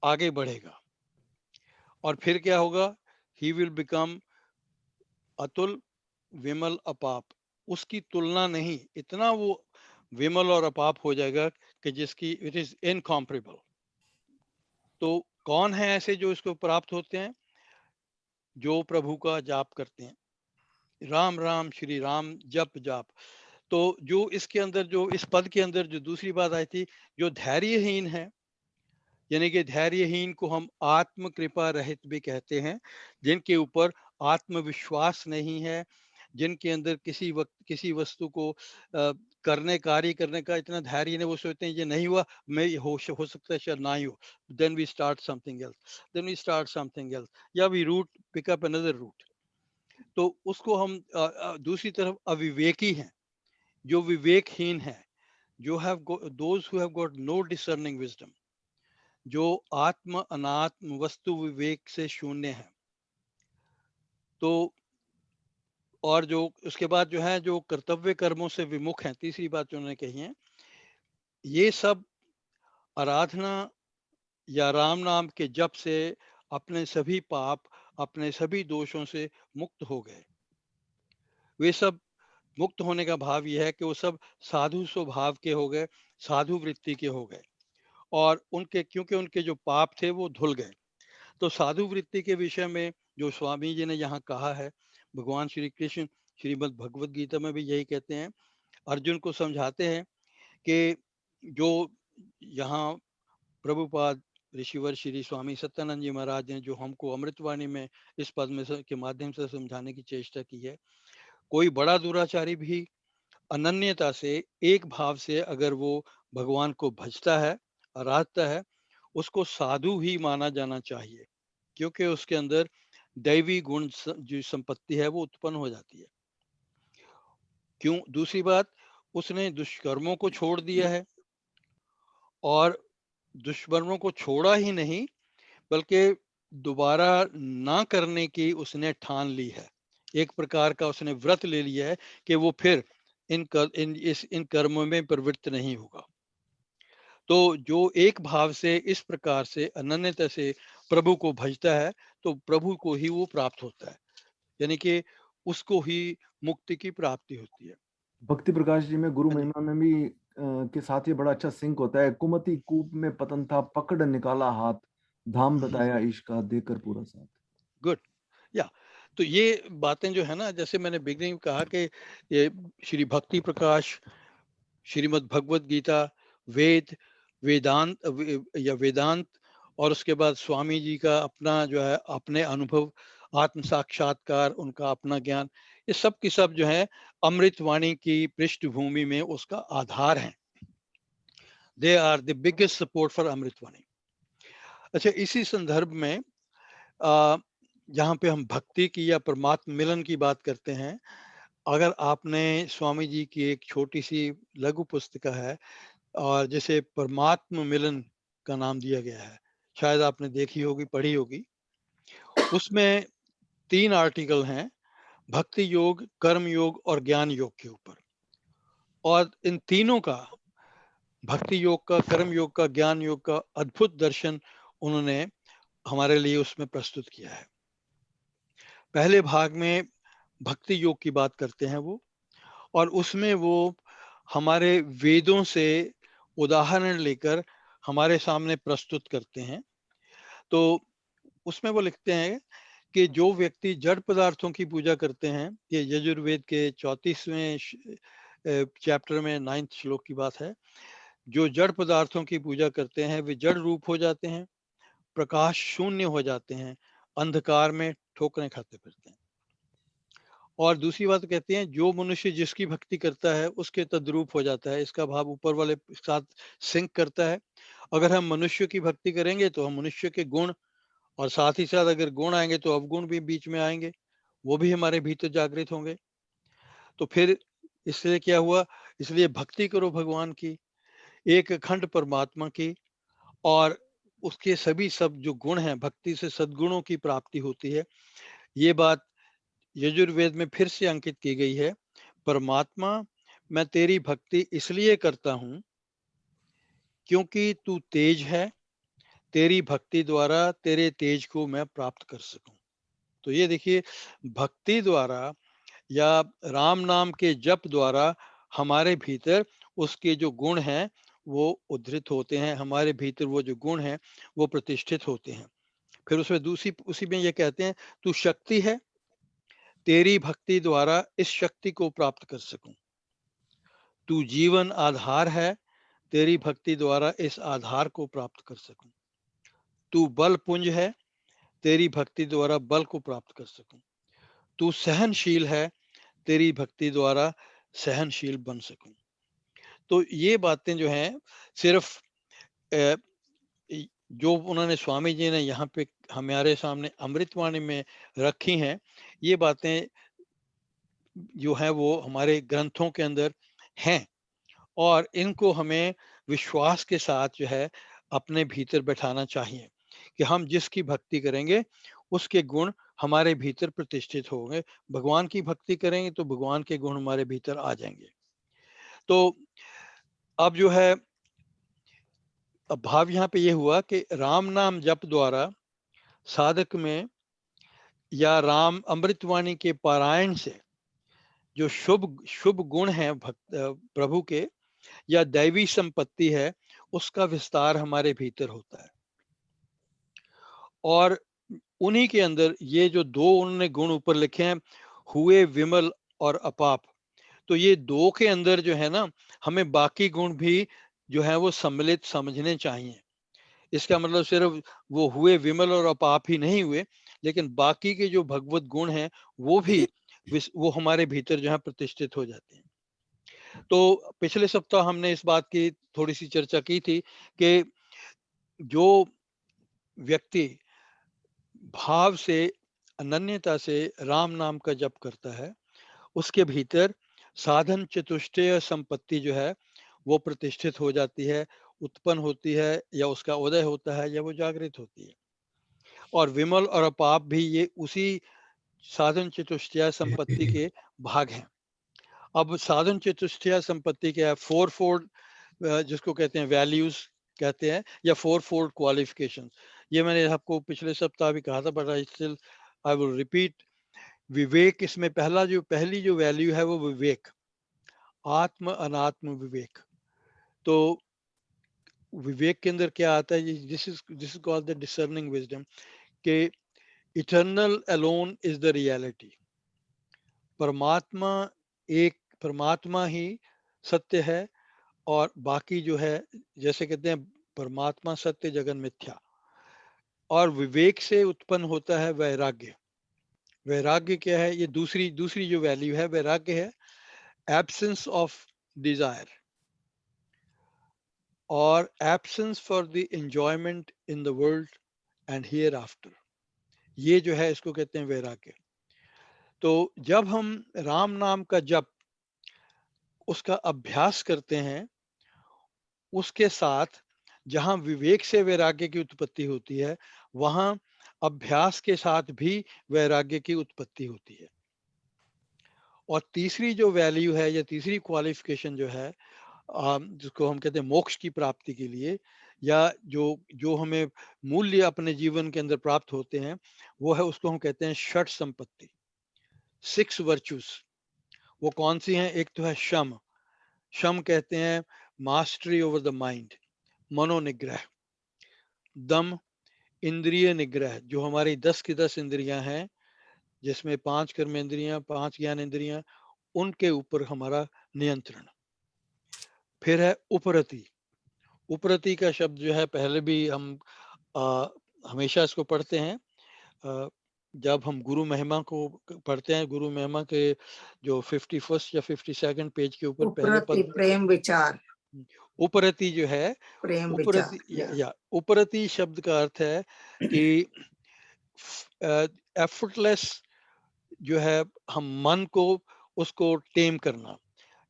S1: आगे बढ़ेगा। और फिर क्या होगा? ही विल बिकम अतुल विमल अपाप। उसकी तुलना नहीं, इतना वो विमल और अपाप हो जाएगा कि जिसकी इट इज इनकॉम्परेबल। तो कौन है ऐसे जो इसको प्राप्त होते हैं? जो प्रभु का जाप करते हैं, राम राम श्री राम जप जाप। तो जो इसके अंदर, जो इस पद के अंदर जो दूसरी बात आई थी, जो धैर्यहीन है, यानी कि धैर्यहीन को हम आत्म कृपा रहित भी कहते हैं, जिनके ऊपर आत्मविश्वास नहीं है, जिनके अंदर किसी वस्तु को कार्य करने का इतना धैर्य नहीं, वो सोचते हैं ये नहीं हुआ, मैं हो सकता है शायद ना ही हो, then we start something else, या we pick up another route. तो उसको हम दूसरी तरफ अविवेकी हैं, जो विवेकहीन है, जो those who have got no discerning wisdom, जो आत्म अनात्म वस्तु विवेक से शून्य है। तो और जो उसके बाद जो है, जो कर्तव्य कर्मों से विमुख हैं, तीसरी बात जो उन्होंने कही है, ये सब आराधना या राम नाम के जप से अपने सभी पाप, अपने सभी दोषों से मुक्त हो गए। वे सब मुक्त होने का भाव यह है कि वो सब साधु स्वभाव के हो गए, साधु वृत्ति के हो गए, और क्योंकि उनके जो पाप थे वो धुल गए। तो साधु वृत्ति के विषय में जो स्वामी जी ने यहाँ कहा है, भगवान श्री कृष्ण श्रीमद् भगवद गीता में भी यही कहते हैं, अर्जुन को समझाते हैं कि जो यहाँ प्रभुपाद ऋषिवर श्री स्वामी सत्यानंद जी महाराज ने जो हमको अमृतवाणी में इस पद में के माध्यम से समझाने की चेष्टा की है, कोई बड़ा दुराचारी भी अनन्यता से, एक भाव से अगर वो भगवान को भजता है, आराधता है, उसको साधु ही माना जाना चाहिए, क्योंकि उसके अंदर दैवी गुण जो संपत्ति है वो उत्पन्न हो जाती है। क्यों? दूसरी बात, उसने दुष्कर्मों को छोड़ दिया है, और दुष्कर्मों को छोड़ा ही नहीं बल्कि दोबारा ना करने की उसने ठान ली है। एक प्रकार का उसने व्रत ले लिया है कि वो फिर इन कर्मों में प्रवृत्त नहीं होगा। तो जो एक भाव से इस प्रकार से अनन्यता से प्रभु को भजता है, तो प्रभु को ही वो प्राप्त होता है, यानी कि उसको ही मुक्ति की प्राप्ति होती है।
S3: भक्ति प्रकाश जी में गुरु
S1: हाँ जी।
S3: महिमा में भी के साथ ये बड़ा अच्छा सिंक होता है। कुमति कूप में पतन था, पकड़ निकाला हाथ, धाम बताया इश्क का, देकर पूरा साथ।
S1: गुड, या तो ये बातें जो है ना, जैसे मैंने बिगनिंग में कहा कि ये श्री भक्ति प्रकाश, श्रीमद् भगवद गीता, वेदांत, और उसके बाद स्वामी जी का अपना जो है अपने अनुभव, आत्म साक्षात्कार, उनका अपना ज्ञान, ये सब की सब जो है अमृतवाणी की पृष्ठभूमि में उसका आधार है। They are the biggest support for Amritvani. अच्छा, इसी संदर्भ में जहाँ पे हम भक्ति की या परमात्मा मिलन की बात करते हैं, अगर आपने स्वामी जी की एक छोटी सी लघु पुस्तिका है, और जैसे परमात्मा मिलन का नाम दिया गया है, शायद आपने देखी होगी, पढ़ी होगी। उसमें 3 आर्टिकल हैं, भक्ति योग, कर्म योग और ज्ञान योग के ऊपर। और इन तीनों का, भक्ति योग का, कर्म योग का, ज्ञान योग का अद्भुत दर्शन उन्होंने हमारे लिए उसमें प्रस्तुत किया है। पहले भाग में भक्ति योग की बात करते हैं वो, और उसमें वो हमारे वेदों से उदाहरण लेकर हमारे सामने प्रस्तुत करते हैं। तो उसमें वो लिखते हैं कि जो व्यक्ति जड़ पदार्थों की पूजा करते हैं, ये यजुर्वेद के 34वें चैप्टर में 9th श्लोक की बात है, जो जड़ पदार्थों की पूजा करते हैं वे जड़ रूप हो जाते हैं, प्रकाश शून्य हो जाते हैं, अंधकार में ठोकरें खाते फिरते हैं। और दूसरी बात कहते हैं, जो मनुष्य जिसकी भक्ति करता है उसके तद्रूप हो जाता है। इसका भाव ऊपर वाले साथ सिंक करता है। अगर हम मनुष्य की भक्ति करेंगे तो हम मनुष्य के गुण, और साथ ही साथ अगर गुण आएंगे तो अवगुण भी बीच में आएंगे, वो भी हमारे भीतर जागृत होंगे। तो फिर इसलिए क्या हुआ? इसलिए भक्ति करो भगवान की, एक अखंड परमात्मा की, और उसके सभी सब जो गुण हैं, भक्ति से सद्गुणों की प्राप्ति होती है। ये बात यजुर्वेद में फिर से अंकित की गई है। परमात्मा, मैं तेरी भक्ति इसलिए करता हूं क्योंकि तू तेज है, तेरी भक्ति द्वारा तेरे तेज को मैं प्राप्त कर सकूं। तो ये देखिए, भक्ति द्वारा या राम नाम के जप द्वारा हमारे भीतर उसके जो गुण हैं वो उद्धृत होते हैं, हमारे भीतर वो जो गुण हैं वो प्रतिष्ठित होते हैं। फिर उसमें दूसरी उसी में ये कहते हैं, तू शक्ति है, तेरी भक्ति द्वारा इस शक्ति को प्राप्त कर सकूं। तू जीवन आधार है, तेरी भक्ति द्वारा इस आधार को प्राप्त कर सकूं। तू बल पुंज है, तेरी भक्ति द्वारा बल को प्राप्त कर सकूं। तू सहनशील है, तेरी भक्ति द्वारा सहनशील बन सकूं। तो ये बातें जो हैं सिर्फ अ, जो उन्होंने स्वामी जी ने यहाँ पे हमारे सामने अमृतवाणी में रखी हैं, ये बातें जो है वो हमारे ग्रंथों के अंदर हैं, और इनको हमें विश्वास के साथ जो है अपने भीतर बैठाना चाहिए कि हम जिसकी भक्ति करेंगे उसके गुण हमारे भीतर प्रतिष्ठित होंगे। भगवान की भक्ति करेंगे तो भगवान के गुण हमारे भीतर आ जाएंगे। तो अब जो है, अब भाव यहाँ पे ये हुआ कि राम नाम जप द्वारा साधक में या राम अमृतवाणी के पारायण से जो शुभ शुभ गुण है भक्त प्रभु के या दैवी संपत्ति है, उसका विस्तार हमारे भीतर होता है। और उन्हीं के अंदर ये जो दो उन्होंने गुण ऊपर लिखे हैं, हुए विमल और अपाप, तो ये दो के अंदर जो है ना, हमें बाकी गुण भी जो है वो सम्मिलित समझने चाहिए। इसका मतलब सिर्फ वो हुए विमल और अपाप ही नहीं हुए, लेकिन बाकी के जो भगवत गुण हैं वो भी वो हमारे भीतर जो है प्रतिष्ठित हो जाते हैं। तो पिछले सप्ताह हमने इस बात की थोड़ी सी चर्चा की थी कि जो व्यक्ति भाव से, अनन्यता से राम नाम का जप करता है, उसके भीतर साधन चतुष्टय संपत्ति जो है वो प्रतिष्ठित हो जाती है, उत्पन्न होती है, या उसका उदय होता है, या वो जागृत होती है। और विमल और अपाप भी ये उसी साधन चतुष्टय संपत्ति के भाग हैं। अब साधन चतुष्टय संपत्ति क्या है? फोर फोल्ड, जिसको कहते हैं वैल्यूज कहते हैं, या फोर फोल्ड क्वालिफिकेशन। ये मैंने आपको पिछले सप्ताह भी कहा था, but I still I will repeat. विवेक, इसमें पहली जो वैल्यू है वो विवेक, आत्म अनात्म विवेक। तो विवेक के अंदर क्या आता है? This is called the discerning wisdom, कि eternal alone is the reality. परमात्मा ही सत्य है, और बाकी जो है, जैसे कहते हैं परमात्मा सत्य जगन मिथ्या। और विवेक से उत्पन्न होता है वैराग्य। वैराग्य क्या है? ये दूसरी जो वैल्यू है वैराग्य है, एब्सेंस ऑफ डिजायर और absence for the enjoyment in the world and here after. ये जो है इसको कहते हैं वैराग्य। तो जब हम राम नाम का जप, उसका अभ्यास करते हैं, उसके साथ जहां विवेक से वैराग्य की उत्पत्ति होती है, वहां अभ्यास के साथ भी वैराग्य की उत्पत्ति होती है। और तीसरी जो वैल्यू है या तीसरी क्वालिफिकेशन जो है, जिसको हम कहते हैं मोक्ष की प्राप्ति के लिए, या जो हमें मूल्य अपने जीवन के अंदर प्राप्त होते हैं, वो है, उसको हम कहते हैं षट संपत्ति, 6 वर्चूज। वो कौन सी हैं? एक तो है शम। शम कहते हैं मास्टरी ओवर द माइंड, मनोनिग्रह। दम, इंद्रिय निग्रह, जो हमारी 10 की 10 इंद्रियां हैं, जिसमें 5 कर्मेंद्रियां, 5 ज्ञान इंद्रियां, उनके ऊपर हमारा नियंत्रण। फिर है उपरति। उपरति का शब्द जो है, पहले भी हम हमेशा इसको पढ़ते हैं जब हम गुरु महिमा को पढ़ते हैं। गुरु महिमा के जो 51 या 52 पेज के ऊपर पहले
S2: उपरति
S1: पद,
S2: प्रेम विचार,
S1: उपरति जो है,
S2: प्रेम
S1: उपरति
S2: विचार,
S1: या उपरति शब्द का अर्थ है कि एफर्टलेस जो है, हम मन को उसको टेम करना।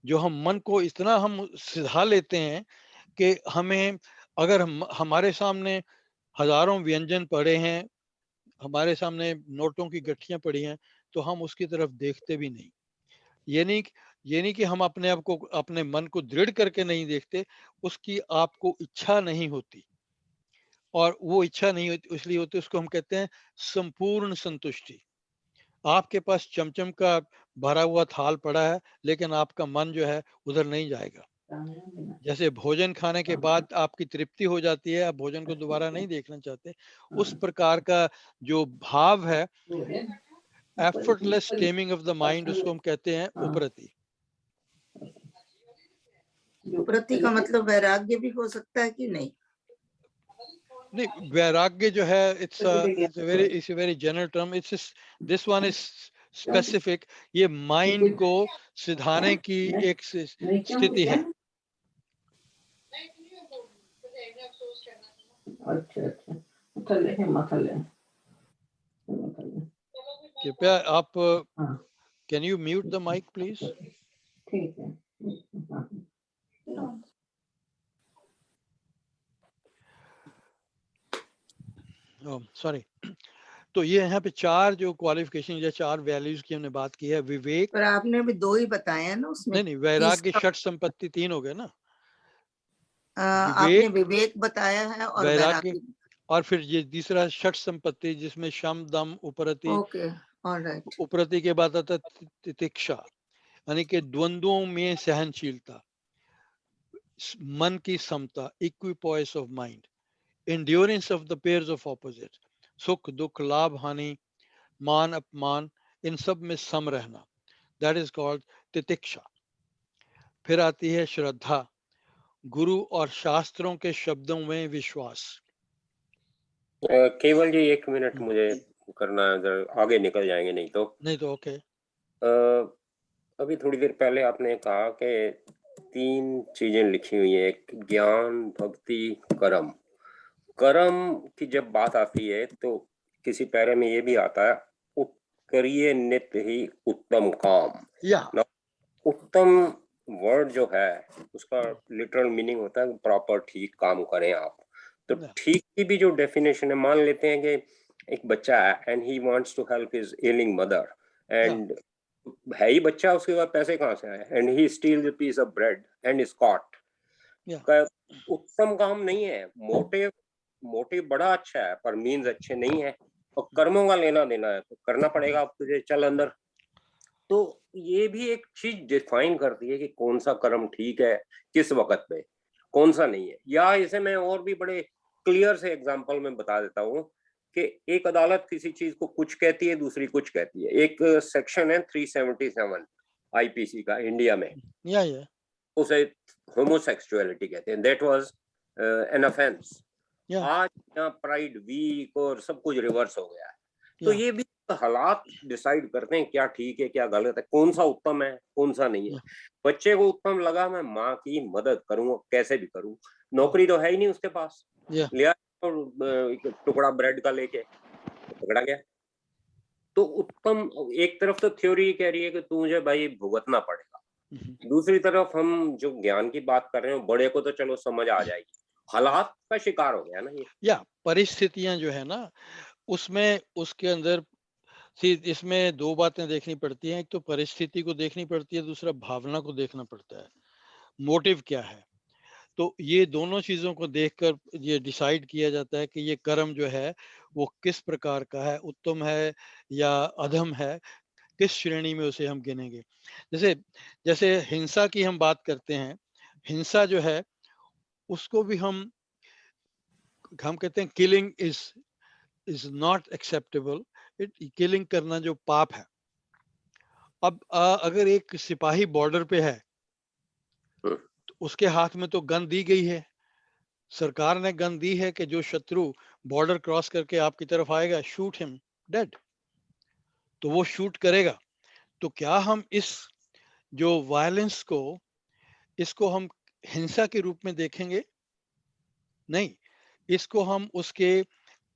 S1: जो हम मन को इतना हम सिधा लेते हैं कि हमें, अगर हमारे सामने हजारों व्यंजन पड़े हैं, हमारे सामने नोटों की गठियां पड़ी हैं, तो हम उसकी तरफ देखते भी नहीं। ये नहीं कि हम अपने आप को, अपने मन को दृढ़ करके नहीं देखते, उसकी आपको इच्छा नहीं होती, और वो इच्छा नहीं होती इसलिए होती, उसको हम कहते हैं संपूर्ण संतुष्टि। आपके पास चमचम का भरा हुआ थाल पड़ा है, लेकिन आपका मन जो है उधर नहीं जाएगा। जैसे भोजन खाने के बाद आपकी तृप्ति हो जाती है, आप भोजन को दोबारा नहीं देखना चाहते, उस प्रकार का जो भाव है, effortless taming of the mind, उसको हम कहते हैं उपरति।
S2: उपरति का मतलब वैराग्य भी हो सकता है कि नहीं?
S1: नहीं, वैराग्य जो है it's a very general term, it's this one is specific. ये माइंड को सिधाने की एक स्थिति है। कृपया आप, can you mute the mic please?
S2: ठीक है।
S1: सॉरी। तो ये यहाँ पे चार जो क्वालिफिकेशन या चार वैल्यूज की हमने बात की है, विवेक।
S2: पर आपने भी दो ही बताए हैं ना उसमें।
S1: नहीं, वैराग्य, षट संपत्ति, तीन हो गए ना।
S2: आपने विवेक बताया है और
S1: वैराग्य, और फिर ये तीसरा षट संपत्ति, जिसमें शम दम उपरति।
S2: Okay, alright.
S1: उपरति के बाद आता तितिक्षा, यानी कि द्वंद्वों में सहनशीलता, मन की समता, equipoise of mind, endurance of the pairs of opposite, सुख दुख, लाभ हानि, मान अपमान, इन सब में सम रहना, दैट इज कॉल्ड तितिक्षा। फिर आती है श्रद्धा, गुरु और शास्त्रों के शब्दों में विश्वास।
S5: केवल जी 1 मिनट मुझे करना है, आगे निकल जाएंगे नहीं तो
S1: ओके।
S5: अभी थोड़ी देर पहले आपने कहा कि 3 चीजें लिखी हुई है, एक ज्ञान, भक्ति, कर्म। कर्म की जब बात आती है तो किसी पैरे में ये भी आता है, करिए नित्य ही उत्तम काम। उत्तम वर्ड जो है उसका लिटरल मीनिंग होता है प्रॉपर, ठीक काम करें आप। तो ठीक की भी जो डेफिनेशन है, मान लेते हैं कि एक बच्चा है and he wants to help his ailing mother, and है ही बच्चा, उसके बाद पैसे कहाँ से आए, and he steals a piece of bread and is caught. उत्तम काम नहीं है। मोटिव बड़ा अच्छा है पर मीन्स अच्छे नहीं है, और कर्मों का लेना देना है तो करना पड़ेगा अब तुझे, चल अंदर। तो ये भी एक चीज डिफाइन करती है कि कौन सा कर्म ठीक है, किस वक्त पे, कौन सा नहीं है। या इसे मैं और भी बड़े क्लियर से एग्जांपल में बता देता हूँ कि एक अदालत किसी चीज को कुछ कहती है, दूसरी कुछ कहती है। एक सेक्शन है 377 आईपीसी का इंडिया में, उसे होमोसेक्सुअलिटी कहते हैं, दैट वाज एन ऑफेंस। आज यहाँ प्राइड वीक और सब कुछ रिवर्स हो गया है। तो ये भी हालात डिसाइड करते हैं क्या ठीक है क्या गलत है, कौन सा उत्तम है कौन सा नहीं है। बच्चे को उत्तम लगा मैं माँ की मदद करूँ, कैसे भी करूँ, नौकरी तो है ही नहीं उसके पास, लिया तो टुकड़ा ब्रेड का लेके पकड़ा गया। तो उत्तम, एक तरफ तो थ्योरी कह रही है कि तुझे भाई भुगतना पड़ेगा, दूसरी तरफ हम जो ज्ञान की बात कर रहे हैं बड़े को तो चलो समझ आ जाएगी, हालात का शिकार हो गया ना ये।
S1: या परिस्थितियां जो है ना, उसमें उसके अंदर इसमें दो बातें देखनी पड़ती हैं। एक तो परिस्थिति को देखनी पड़ती है, दूसरा भावना को देखना पड़ता है, मोटिव क्या है। तो ये दोनों चीजों को देखकर ये डिसाइड किया जाता है कि ये कर्म जो है वो किस प्रकार का है, उत्तम है या अधम है, किस श्रेणी में उसे हम गिनेंगे। जैसे हिंसा की हम बात करते हैं, हिंसा जो है उसको भी हम कहते हैं killing is not acceptable. Killing करना जो पाप है। अब अगर एक सिपाही बॉर्डर पे है तो उसके हाथ में तो गन दी गई है, सरकार ने गन दी है कि जो शत्रु बॉर्डर क्रॉस करके आपकी तरफ आएगा, शूट हिम डेड, तो वो शूट करेगा। तो क्या हम इस जो वायलेंस को, इसको हम हिंसा के रूप में देखेंगे? नहीं, इसको हम उसके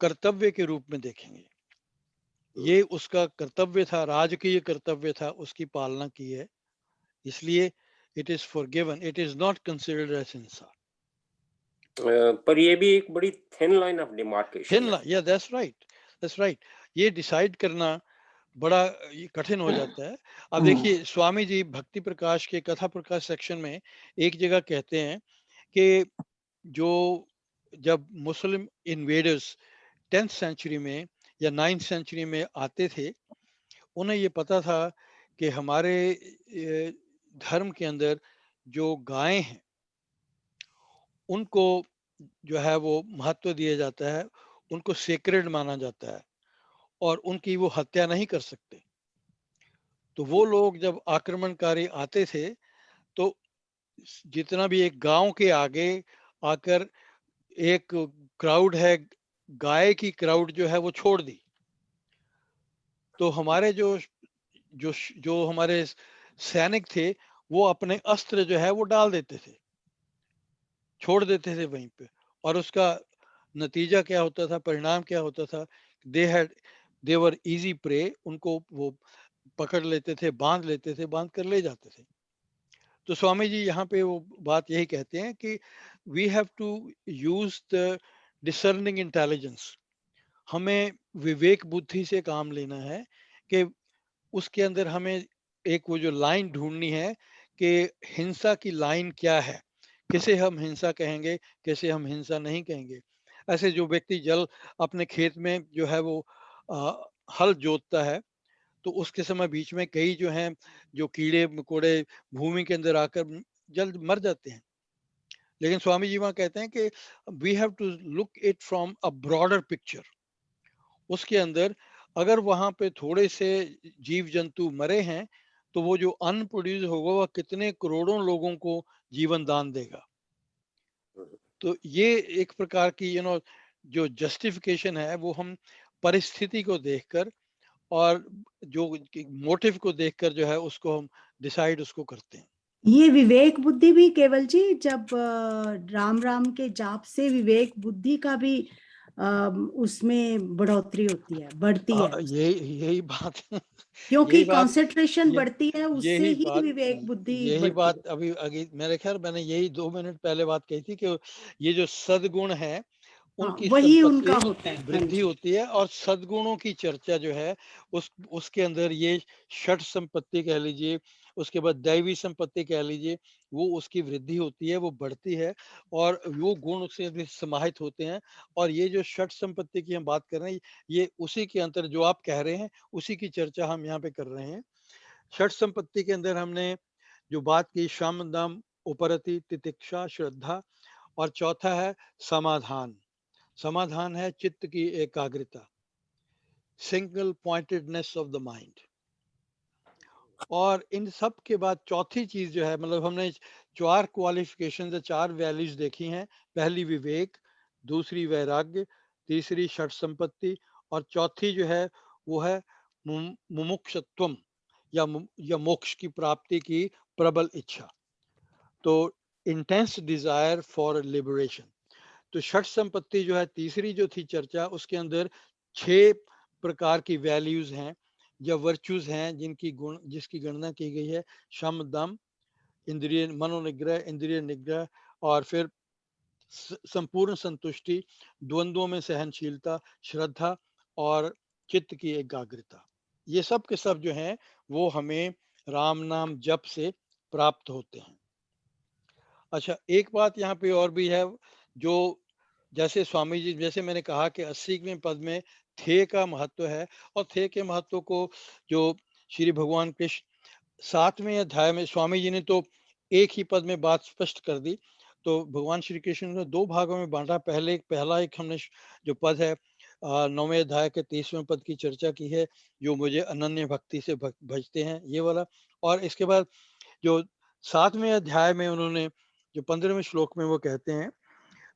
S1: कर्तव्य के रूप में देखेंगे। ये उसका कर्तव्य था, राजकीय कर्तव्य था, उसकी पालना की है, इसलिए it is forgiven, it is not considered as हिंसा।
S5: पर ये भी एक बड़ी थिन लाइन ऑफ डिमार्केशन है।
S1: या दैट्स राइट। ये डिसाइड करना बड़ा ये कठिन हो जाता है। अब देखिए स्वामी जी भक्ति प्रकाश के कथा प्रकाश सेक्शन में एक जगह कहते हैं कि जो जब मुस्लिम इन्वेडर्स 10th सेंचुरी में या 9th सेंचुरी में आते थे, उन्हें ये पता था कि हमारे धर्म के अंदर जो गायें हैं उनको जो है वो महत्व दिया जाता है, उनको सेक्रेड माना जाता है और उनकी वो हत्या नहीं कर सकते। तो वो लोग जब आक्रमणकारी आते थे तो जितना भी एक गांव के आगे आकर एक क्राउड है, गाय की क्राउड जो है वो छोड़ दी, तो हमारे जो जो जो हमारे सैनिक थे वो अपने अस्त्र जो है वो डाल देते थे, छोड़ देते थे वहीं पे। और उसका नतीजा क्या होता था, परिणाम क्या होता था, दे वर इजी प्रे, उनको वो पकड़ लेते थे, बांध लेते थे, बांध कर ले जाते थे। तो स्वामी जी यहाँ पे वो बात यही कहते हैं कि we have to use the discerning intelligence, हमें विवेक बुद्धि से काम लेना है कि उसके अंदर हमें एक वो जो लाइन ढूंढनी है कि हिंसा की लाइन क्या है, किसे हम हिंसा कहेंगे, किसे हम हिंसा नहीं कहेंगे। ऐसे जो व्यक्ति जल अपने खेत में जो है वो हल जोतता है तो उसके समय बीच में कई जो हैं जो कीड़े मकोड़े भूमि के अंदर आकर जल्द मर जाते हैं। लेकिन स्वामी जी वहाँ कहते हैं कि we have to look it from a broader picture. उसके अंदर अगर वहां पे थोड़े से जीव जंतु मरे हैं तो वो जो अन्न प्रोड्यूस होगा वह कितने करोड़ों लोगों को जीवन दान देगा। तो ये एक प्रकार की जो जस्टिफिकेशन है वो हम परिस्थिति को देखकर और जो मोटिव को देखकर जो है उसको हम डिसाइड उसको करते हैं।
S6: ये विवेक बुद्धि भी केवल जी जब राम राम के जाप से विवेक बुद्धि का भी उसमें बढ़ोतरी होती है, बढ़ती है,
S1: यही बात
S6: क्योंकि
S1: यही बात
S6: कंसंट्रेशन बढ़ती है, उससे
S1: यही
S6: ही
S1: बात
S6: विवेक बुद्धि
S1: यही
S6: बढ़ती
S1: बात
S6: है।
S1: अभी अभी मेरे ख्याल मैंने यही 2 मिनट पहले बात कही थी कि ये जो सद्गुण है
S6: हाँ,
S1: उनकी
S6: वही उनका
S1: संपत्ति
S6: होता है। हाँ
S1: वृद्धि
S6: जी।
S1: होती है और सद्गुणों की चर्चा जो है उसके अंदर ये षट संपत्ति कह लीजिए, उसके बाद दैवी संपत्ति कह लीजिए, वो उसकी वृद्धि होती है, वो बढ़ती है और वो गुण उससे भी समाहित होते हैं। और ये जो षट संपत्ति की हम बात कर रहे हैं ये उसी के अंतर जो आप कह रहे हैं उसी की चर्चा हम यहाँ पे कर रहे हैं। षट संपत्ति के अंदर हमने जो बात की शम दम उपरति तितिक्षा श्रद्धा और चौथा है समाधान। समाधान है चित्त की एकाग्रता, single pointedness of the mind. और इन सब के बाद चौथी चीज जो है मतलब हमने 4 क्वालिफिकेशन 4 वैल्यूज देखी हैं। पहली विवेक, दूसरी वैराग्य, तीसरी षट संपत्ति और चौथी जो है वो है मुमुक्षुत्वम या मोक्ष की प्राप्ति की प्रबल इच्छा। तो इंटेंस डिजायर फॉर लिबरेशन। तो षट संपत्ति जो है तीसरी जो थी चर्चा उसके अंदर 6 प्रकार की वैल्यूज हैं या वर्चूज हैं जिसकी गणना की गई है। शम दम, इंद्रिय मनोनिग्रह, इंद्रिय निग्रह और फिर संपूर्ण संतुष्टि, द्वंद्वों में सहनशीलता, श्रद्धा और चित्त की एकाग्रता। ये सब के सब जो हैं वो हमें राम नाम जप से प्राप्त होते हैं। अच्छा, एक बात यहाँ पे और भी है जो जैसे स्वामी जी जैसे मैंने कहा कि 80वें पद में थे का महत्व है और थे के महत्व को जो श्री भगवान कृष्ण 7वें अध्याय में स्वामी जी ने तो एक ही पद में बात स्पष्ट कर दी। तो भगवान श्री कृष्ण ने 2 भागों में बांटा। पहला एक हमने जो पद है 9वें अध्याय के 30वें पद की चर्चा की है, जो मुझे अनन्य भक्ति से भजते हैं, ये वाला। और इसके बाद जो 7वें अध्याय में उन्होंने जो 15वें श्लोक में वो कहते हैं,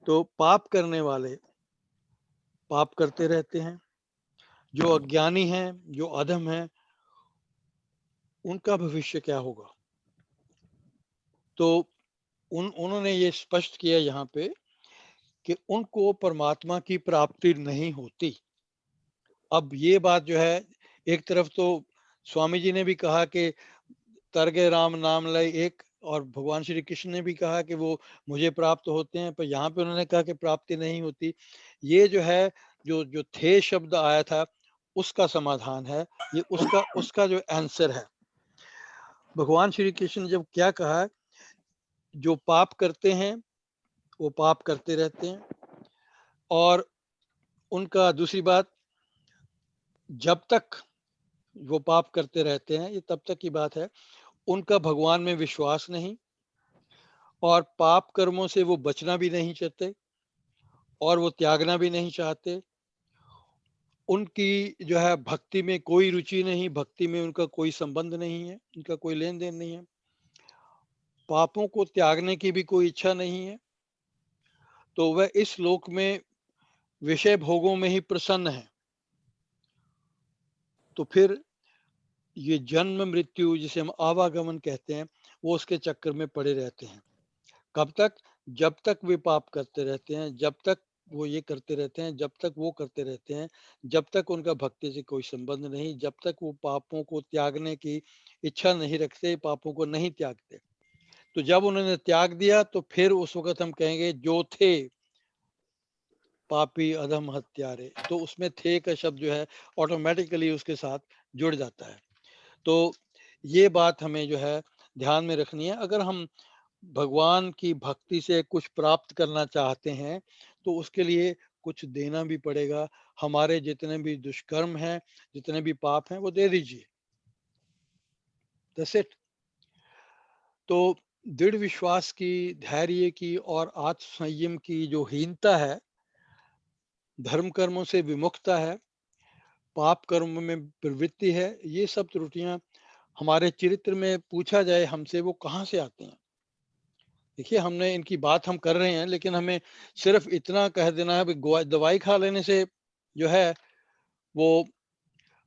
S1: तो पाप करने वाले पाप करते रहते हैं, जो अज्ञानी हैं, जो अधम हैं, उनका भविष्य क्या होगा। तो उन्होंने ये स्पष्ट किया यहाँ पे कि उनको परमात्मा की प्राप्ति नहीं होती। अब ये बात जो है एक तरफ तो स्वामी जी ने भी कहा कि तरगे राम नाम लय एक, और भगवान श्री कृष्ण ने भी कहा कि वो मुझे प्राप्त होते हैं, पर यहाँ पे उन्होंने कहा कि प्राप्ति नहीं होती। ये जो है जो जो थे शब्द आया था उसका समाधान है, ये उसका जो आंसर है। भगवान श्री कृष्ण ने जब क्या कहा, जो पाप करते हैं वो पाप करते रहते हैं, और उनका दूसरी बात, जब तक वो पाप करते रहते हैं, ये तब तक की बात है, उनका भगवान में विश्वास नहीं, और पाप कर्मों से वो बचना भी नहीं चाहते और वो त्यागना भी नहीं चाहते। उनकी जो है भक्ति में कोई रुचि नहीं, भक्ति में उनका कोई संबंध नहीं है, उनका कोई लेन देन नहीं है, पापों को त्यागने की भी कोई इच्छा नहीं है, तो वह इस लोक में विषय भोगों में ही प्रसन्न है। तो फिर ये जन्म मृत्यु जिसे हम आवागमन कहते हैं, वो उसके चक्कर में पड़े रहते हैं। कब तक? जब तक वे पाप करते रहते हैं, जब तक वो ये करते रहते हैं, जब तक वो करते रहते हैं, जब तक उनका भक्ति से कोई संबंध नहीं, जब तक वो पापों को त्यागने की इच्छा नहीं रखते, पापों को नहीं त्यागते। तो जब उन्होंने त्याग दिया तो फिर उस वक्त हम कहेंगे जो थे पापी अधम हत्यारे, तो उसमें थे का शब्द जो है ऑटोमेटिकली उसके साथ जुड़ जाता है। तो ये बात हमें जो है ध्यान में रखनी है। अगर हम भगवान की भक्ति से कुछ प्राप्त करना चाहते हैं तो उसके लिए कुछ देना भी पड़ेगा। हमारे जितने भी दुष्कर्म हैं, जितने भी पाप हैं, वो दे दीजिए। That's it. तो दृढ़ विश्वास की, धैर्य की और आत्म संयम की जो हीनता है, धर्म कर्मों से विमुखता है, पाप कर्म में प्रवृत्ति है, ये सब त्रुटियां हमारे चरित्र में पूछा जाए हमसे, वो कहाँ से आते हैं? देखिए, हमने इनकी बात हम कर रहे हैं, लेकिन हमें सिर्फ इतना कह देना है दवाई खा लेने से जो है वो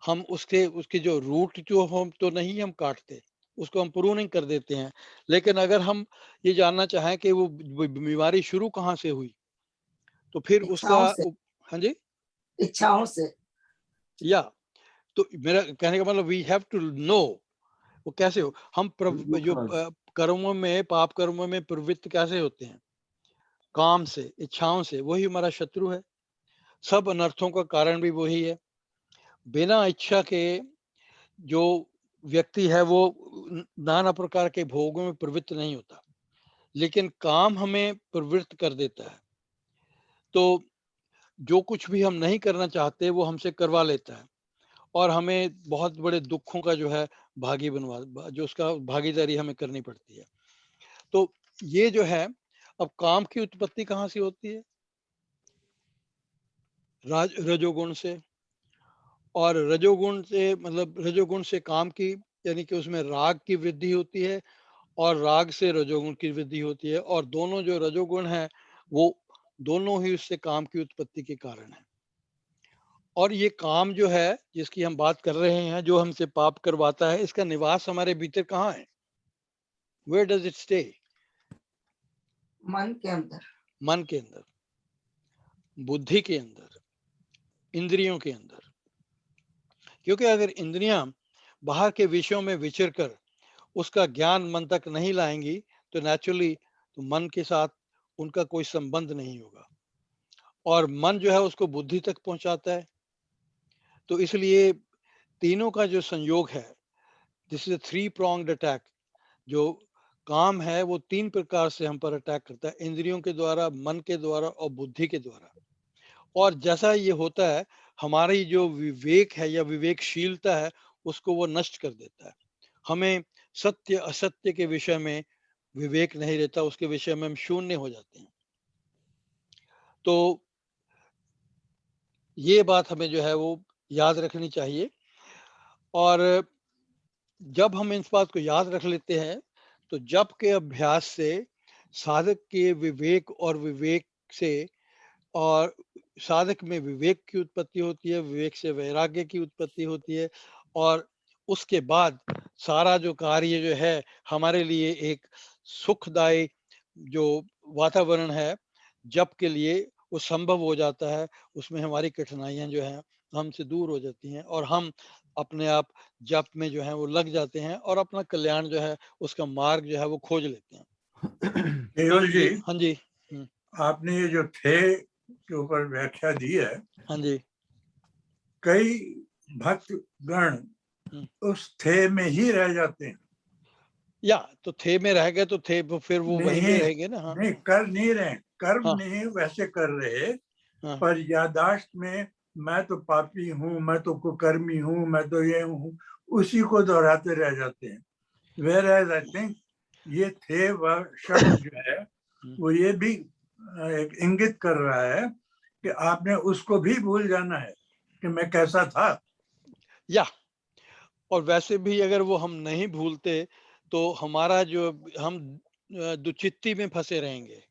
S1: हम उसके जो रूट जो हम तो नहीं हम काटते, उसको हम प्रूनिंग कर देते हैं। लेकिन अगर हम ये जानना चाहें कि वो बीमारी शुरू कहाँ से हुई, तो फिर उसका
S2: इच्छाओं से,
S1: हाँ जी,
S2: इच्छाओं से।
S1: या तो मेरा कहने का मतलब वी हैव टू नो वो कैसे हो। हम जो कर्मों में, पाप कर्मों में प्रवृत्त कैसे होते हैं? काम से, इच्छाओं से। वही हमारा शत्रु है, सब अनर्थों का कारण भी वही है। बिना इच्छा के जो व्यक्ति है वो नाना प्रकार के भोगों में प्रवृत्त नहीं होता, लेकिन काम हमें प्रवृत्त कर देता है। तो जो कुछ भी हम नहीं करना चाहते वो हमसे करवा लेता है, और हमें बहुत बड़े दुखों का जो है भागी जो उसका भागीदारी हमें करनी पड़ती है। तो ये जो है, अब काम की उत्पत्ति कहाँ से होती है? रजोगुण से। और रजोगुण से मतलब रजोगुण से काम की, यानी कि उसमें राग की वृद्धि होती है, और राग से रजोगुण की वृद्धि होती है, और दोनों जो रजोगुण है वो दोनों ही उससे काम की उत्पत्ति के कारण है। और ये काम जो है जिसकी हम बात कर रहे हैं, जो हमसे पाप करवाता है, इसका निवास हमारे भीतर कहाँ है? Where does it stay?
S2: मन के अंदर,
S1: मन के अंदर, बुद्धि के अंदर, इंद्रियों के अंदर। क्योंकि अगर इंद्रियां बाहर के विषयों में विचर कर उसका ज्ञान मन तक नहीं लाएंगी, तो नेचुरली तो मन के साथ उनका कोई संबंध नहीं होगा, और मन जो है उसको बुद्धि तक पहुंचाता है। तो इसलिए तीनों का जो संयोग है, दिस इज 3 pronged अटैक। जो काम है वो 3 प्रकार से हम पर अटैक करता है, इंद्रियों के द्वारा, मन के द्वारा और बुद्धि के द्वारा। और जैसा ये होता है, हमारी जो विवेक है या विवेकशीलता है, उसको वो नष्ट कर देता है। हमें सत्य असत्य के विषय में विवेक नहीं रहता, उसके विषय में हम शून्य हो जाते हैं। तो ये बात हमें जो है वो याद रखनी चाहिए। और जब हम इस बात को याद रख लेते हैं, तो जप के अभ्यास से साधक के विवेक और विवेक से, और साधक में विवेक की उत्पत्ति होती है, विवेक से वैराग्य की उत्पत्ति होती है, और उसके बाद सारा जो कार्य जो है हमारे लिए एक सुखदायी जो वातावरण है जप के लिए, वो संभव हो जाता है। उसमें हमारी कठिनाइयां जो हैं हमसे दूर हो जाती हैं, और हम अपने आप जप में जो है वो लग जाते हैं, और अपना कल्याण जो है उसका मार्ग जो है वो खोज लेते हैं।
S7: केवल जी,
S1: हाँ जी,
S7: आपने ये जो थे के ऊपर व्याख्या दी है,
S1: हाँ जी,
S7: कई भक्त गण
S1: हम्म।
S7: उस थे में ही रह जाते हैं।
S1: या तो थे में रह गए तो थे, फिर वो वहीं पे
S7: नहीं
S1: रहेंगे ना। हाँ
S7: नहीं, कर नहीं रहे, कर्म
S1: हाँ
S7: नहीं वैसे कर रहे,
S1: हाँ
S7: पर यादाश्त में मैं तो पापी हूँ, मैं तो कुकर्मी हूँ, मैं तो ये हूँ, उसी को दोहराते रह जाते हैं। Whereas I think ये थे वह शब्द जो है वो ये भी एक इंगित कर रहा है कि आपने उसको भी भूल जाना है कि मैं कैसा था।
S1: या और वैसे भी अगर वो हम नहीं भूलते तो हमारा जो हम दुचित्ती में फंसे रहेंगे।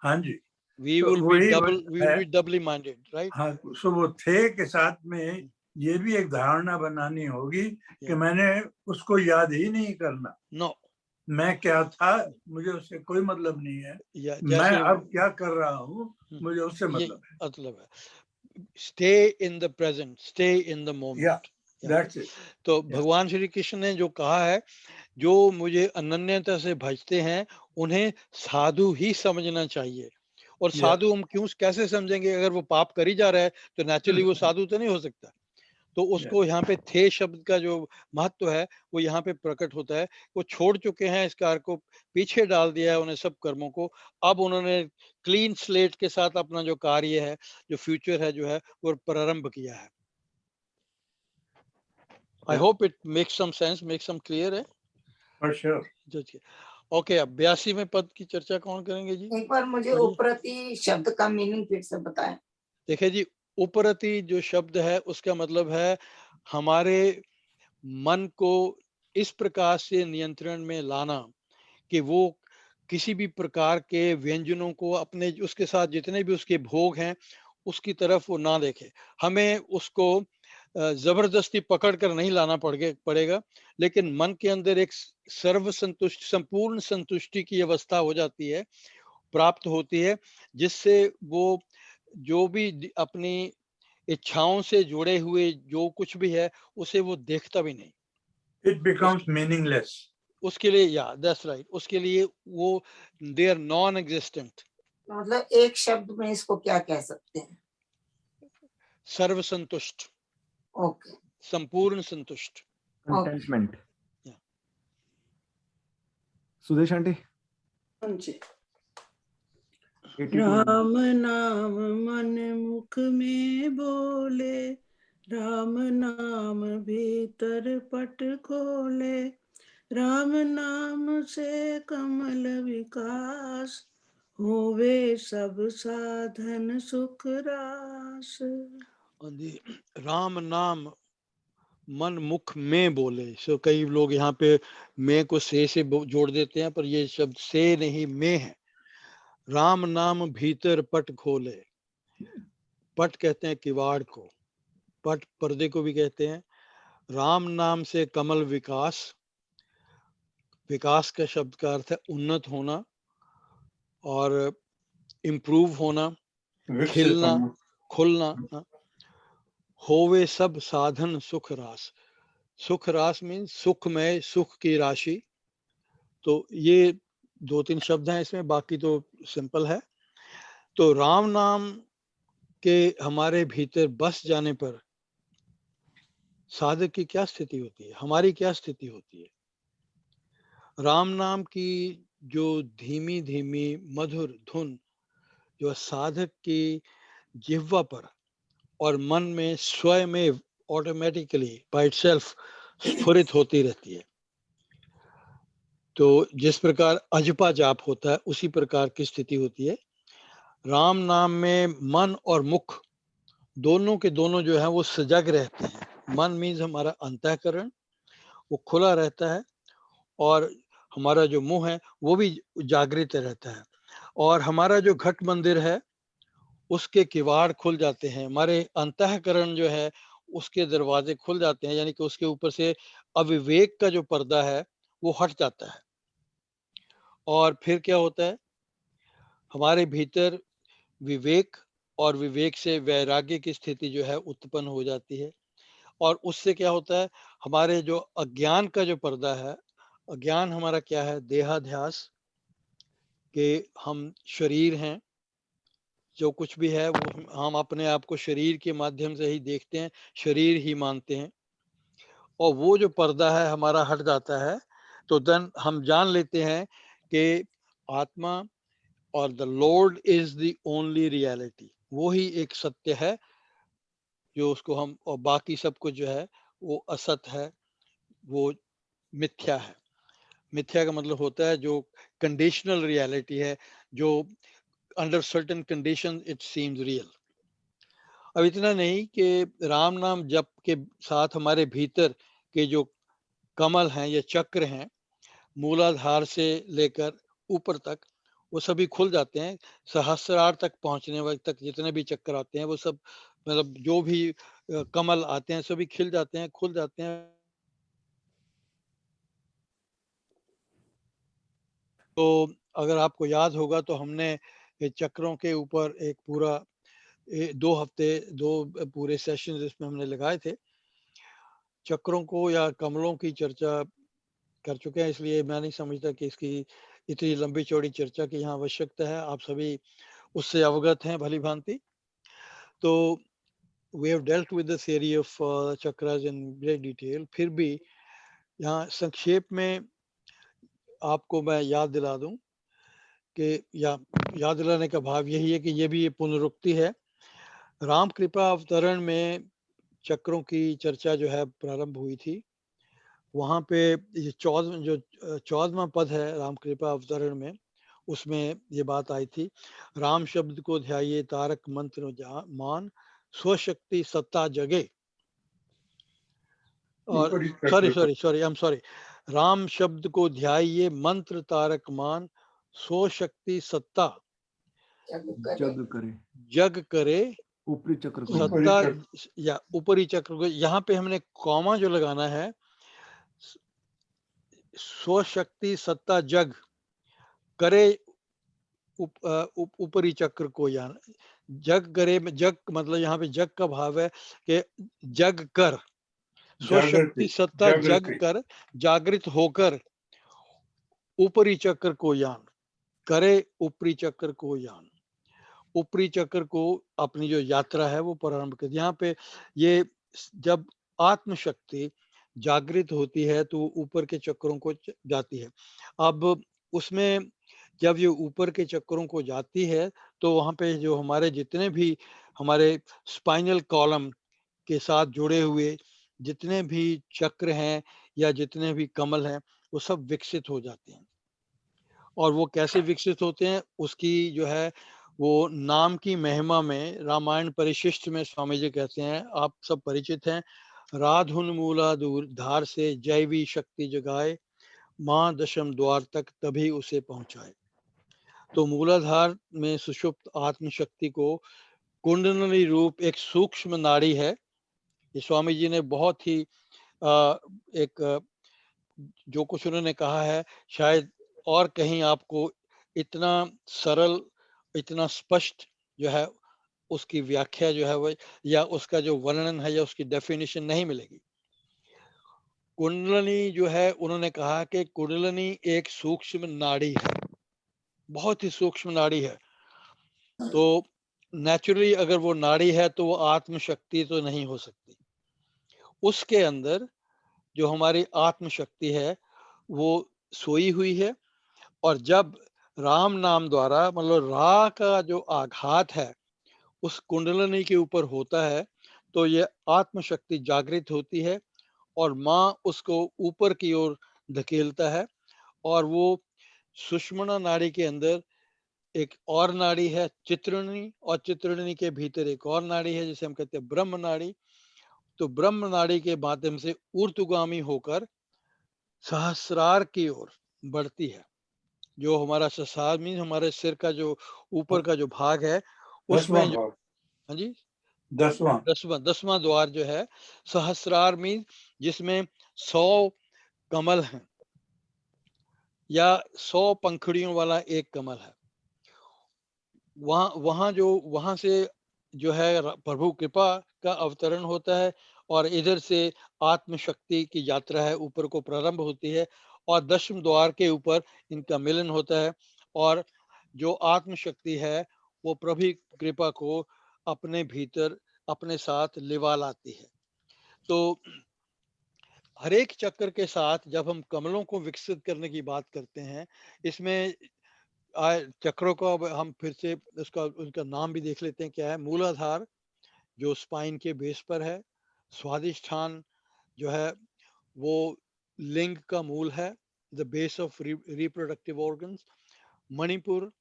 S7: हाँ जी,
S1: we
S7: तो
S1: will be
S7: वही
S1: double we will
S7: है।
S1: be doubly minded, right?
S7: हाँ, सो वो थे के साथ में ये भी एक धारणा बनानी होगी कि मैंने उसको याद ही नहीं करना।
S1: No,
S7: मैं क्या था मुझे उससे कोई मतलब नहीं है,
S1: या
S7: मैं
S1: जैसे
S7: अब क्या कर रहा हूँ मुझे उससे
S1: ये
S7: मतलब है।
S1: मतलब है stay in the present, stay in the moment.
S7: Yeah, that's it.
S1: तो
S7: Yeah.
S1: भगवान श्री कृष्ण ने जो कहा है, जो मुझे अनन्यता से भजते हैं उन्हें साधु ही समझना चाहिए। और
S7: Yeah.
S1: साधु हम क्यों कैसे समझेंगे? अगर वो पाप कर ही जा रहा है तो नेचुरली वो साधु तो नहीं हो सकता। तो उसको यहाँ पे थे शब्द का जो महत्व है वो यहाँ पे प्रकट होता है। वो छोड़ चुके हैं इस कार्य को, पीछे डाल दिया है उन्हें सब कर्मों को। अब उन्होंने क्लीन स्लेट के साथ अपना जो कार्य है, जो फ्यूचर है जो है वो प्रारंभ किया है। I hope it makes some sense, makes some clear है।
S7: For sure.
S1: ओके, अब 82वें पद की चर्चा कौन करेंगे जी?
S2: एक बार मुझे उपरति शब्द का मीनिंग फिर से बताएं।
S1: देखिए जी, उपरति जो शब्द है उसका मतलब है हमारे मन को इस प्रकार से नियंत्रण में लाना कि वो किसी भी प्रकार के व्यंजनों को अपने उसके साथ जितने भी उसके भोग हैं उसकी तरफ वो ना देखे। हमें उसको जबरदस्ती पकड़ कर नहीं लाना पड़ेगा, लेकिन मन के अंदर एक सर्व संतुष्ट संपूर्ण संतुष्टि की अवस्था हो जाती है, प्राप्त होती है, जिससे वो जो भी अपनी इच्छाओं से जुड़े हुए जो कुछ भी है उसे वो देखता भी नहीं।
S7: It becomes meaningless.
S1: उसके लिए या दैट्स राइट, उसके लिए वो दे आर नॉन एग्जिस्टेंट।
S2: मतलब एक शब्द में इसको क्या कह सकते हैं?
S1: सर्व संतुष्ट,
S2: ओके,
S1: संपूर्ण संतुष्ट,
S3: कंटेंटमेंट।
S1: या
S3: सुदेश आंटी
S4: हाँ जी।
S3: 82
S4: राम नाम मन मुख में बोले, राम नाम भीतर पट खोले, राम नाम से कमल विकास, होवे सब साधन सुख रास।
S1: राम नाम मन मुख में बोले। सो कई लोग यहाँ पे में को से जोड़ देते हैं, पर ये शब्द से नहीं में है। राम नाम भीतर पट खोले, पट कहते हैं किवाड़ को, पट पर्दे को भी कहते हैं। राम नाम से कमल विकास, विकास का शब्द का अर्थ है उन्नत होना और इम्प्रूव होना, खिलना, खुलना। होवे सब साधन सुख रास, सुख रास मीन सुखमय, सुख की राशि। तो ये 2-3 शब्द हैं इसमें, बाकी तो सिंपल है। तो राम नाम के हमारे भीतर बस जाने पर साधक की क्या स्थिति होती है, हमारी क्या स्थिति होती है? राम नाम की जो धीमी धीमी मधुर धुन जो साधक की जिह्वा पर और मन में स्वयं में ऑटोमेटिकली बाय इटसेल्फ स्फुरित होती रहती है। तो जिस प्रकार अजपा जाप होता है उसी प्रकार की स्थिति होती है। राम नाम में मन और मुख दोनों के दोनों जो है वो सजग रहते हैं। मन मीन्स हमारा अंतःकरण वो खुला रहता है और हमारा जो मुंह है वो भी जागृत रहता है, और हमारा जो घट मंदिर है उसके किवाड़ खुल जाते हैं, हमारे अंतःकरण जो है उसके दरवाजे खुल जाते हैं, यानी कि उसके ऊपर से अविवेक का जो पर्दा है वो हट जाता है। और फिर क्या होता है, हमारे भीतर विवेक और विवेक से वैराग्य की स्थिति जो है उत्पन्न हो जाती है। और उससे क्या होता है, हमारे जो अज्ञान का जो पर्दा है, अज्ञान हमारा क्या है, देहाध्यास, कि हम शरीर हैं, जो कुछ भी है वो हम अपने आप को शरीर के माध्यम से ही देखते हैं, शरीर ही मानते हैं, और वो जो पर्दा है हमारा हट जाता है, तो देन हम जान लेते हैं कि आत्मा और the Lord is the only reality, वो ही एक सत्य है जो उसको हम, और बाकी सब कुछ जो है वो असत है, वो मिथ्या है। मिथ्या का मतलब होता है जो कंडीशनल रियलिटी है, जो under certain condition it seems real. अब इतना नहीं कि राम नाम जप के साथ हमारे भीतर के जो कमल हैं या चक्र हैं, मूलाधार से लेकर ऊपर तक, वो सभी खुल जाते हैं। सहस्रार तक पहुंचने वक्त तक जितने भी चक्र आते हैं वो सब, मतलब जो भी कमल आते हैं सभी खिल जाते हैं, खुल जाते हैं। तो अगर आपको याद होगा तो हमने ये चक्रों के ऊपर एक पूरा 2 हफ्ते, 2 पूरे सेशन इसमें हमने लगाए थे। चक्रों को या कमलों की चर्चा कर चुके हैं, इसलिए मैं नहीं समझता कि इसकी इतनी लंबी चौड़ी चर्चा की यहाँ आवश्यकता है। आप सभी उससे अवगत हैं भली भांति। तो we have dealt with the theory of chakras in great detail। फिर भी यहाँ संक्षेप में आपको मैं याद दिला दूं कि याद दिलाने का भाव यही है कि ये भी ये पुनरुक्ति है। राम कृपा अवतरण में चक्रों की चर्चा जो है प्रारंभ हुई थी। वहाँ पे ये 14वां पद है राम कृपा अवतरण में, उसमें ये बात आई थी, राम शब्द को ध्याये तारक मंत्र मान, स्वशक्ति सत्ता जगे। और sorry I am sorry, Ram शब्द को ध्याये मंत्र तारक मान, स्वशक्ति सत्ता जग करे
S3: ऊपरी चक्र को,
S1: सत्ता या ऊपरी चक्र को। यहाँ पे हमने कॉमा जो लगाना है, स्वशक्ति सत्ता जग करे ऊपरी चक्र को, या जग करे में जग मतलब यहाँ पे जग का भाव है कि जग कर, स्वशक्ति सत्ता जग कर, जागृत होकर ऊपरी चक्र को यान करे, ऊपरी चक्र को यान, ऊपरी चक्र को अपनी जो यात्रा है वो प्रारंभ कर। यहाँ पे ये जब आत्मशक्ति जागृत होती है तो ऊपर के चक्रों को जाती है। अब उसमें जब ये ऊपर के चक्रों को जाती है तो वहाँ पे जो हमारे जितने भी हमारे स्पाइनल कॉलम के साथ जुड़े हुए जितने भी चक्र हैं या जितने भी कमल हैं वो सब विकसित हो जाते हैं। और वो कैसे विकसित होते हैं उसकी जो है वो नाम की महिमा में रामायण परिशिष्ट में स्वामी जी कहते हैं, आप सब परिचित हैं, राधुन मूला दूर धार से जैवी शक्ति जगाए, माँ दशम द्वार तक तभी उसे पहुंचाए। तो मूलाधार में सुषुप्त आत्मशक्ति को कुंडली रूप एक सूक्ष्म नाड़ी है। ये स्वामी जी ने बहुत ही एक जो कुछ उन्होंने कहा है शायद और कहीं आपको इतना सरल, इतना स्पष्ट जो है उसकी व्याख्या जो है वो या उसका जो वर्णन है या उसकी डेफिनेशन नहीं मिलेगी। कुंडलनी जो है उन्होंने कहा कि कुंडलनी एक सूक्ष्म नाड़ी है, बहुत ही सूक्ष्म नाड़ी है। तो नेचुरली अगर वो नाड़ी है तो वो आत्मशक्ति तो नहीं हो सकती। उसके अंदर जो हमारी आत्मशक्ति है वो सोई हुई है, और जब राम नाम द्वारा मतलब रा का जो आघात है उस कुंडलनी के ऊपर होता है तो ये आत्मशक्ति जागृत होती है और माँ उसको ऊपर की ओर धकेलता है। और वो सुषुम्ना नाड़ी के अंदर एक और नाड़ी है चित्रणनी, और चित्रणनी के भीतर एक और नाड़ी है जिसे हम कहते हैं ब्रह्म नाड़ी। तो ब्रह्म नाड़ी के माध्यम से ऊर्ध्वगामी होकर सहस्रार की ओर बढ़ती है। जो हमारा सहस्रार मीन हमारे सिर का जो ऊपर का जो भाग है उसमें जो, हाँ जी, 10वां द्वार जो है सहस्रार मीन जिसमें 100 कमल हैं या 100 पंखुड़ियों वाला एक कमल है। वहां से जो है प्रभु कृपा का अवतरण होता है और इधर से आत्मशक्ति की यात्रा है ऊपर को प्रारंभ होती है और 10वें द्वार के ऊपर इनका मिलन होता है। और जो आत्मशक्ति है वो प्रभु कृपा को अपने भीतर अपने साथ लिवा लाती है। तो हर एक चक्र के साथ जब हम कमलों को विकसित करने की बात करते हैं, इसमें चक्रों को अब हम फिर से उनका नाम भी देख लेते हैं क्या है। मूलाधार जो स्पाइन के बेस पर है, स्वादिष्ठान जो है वो लिंग का मूल है, the base of reproductive organs. Manipur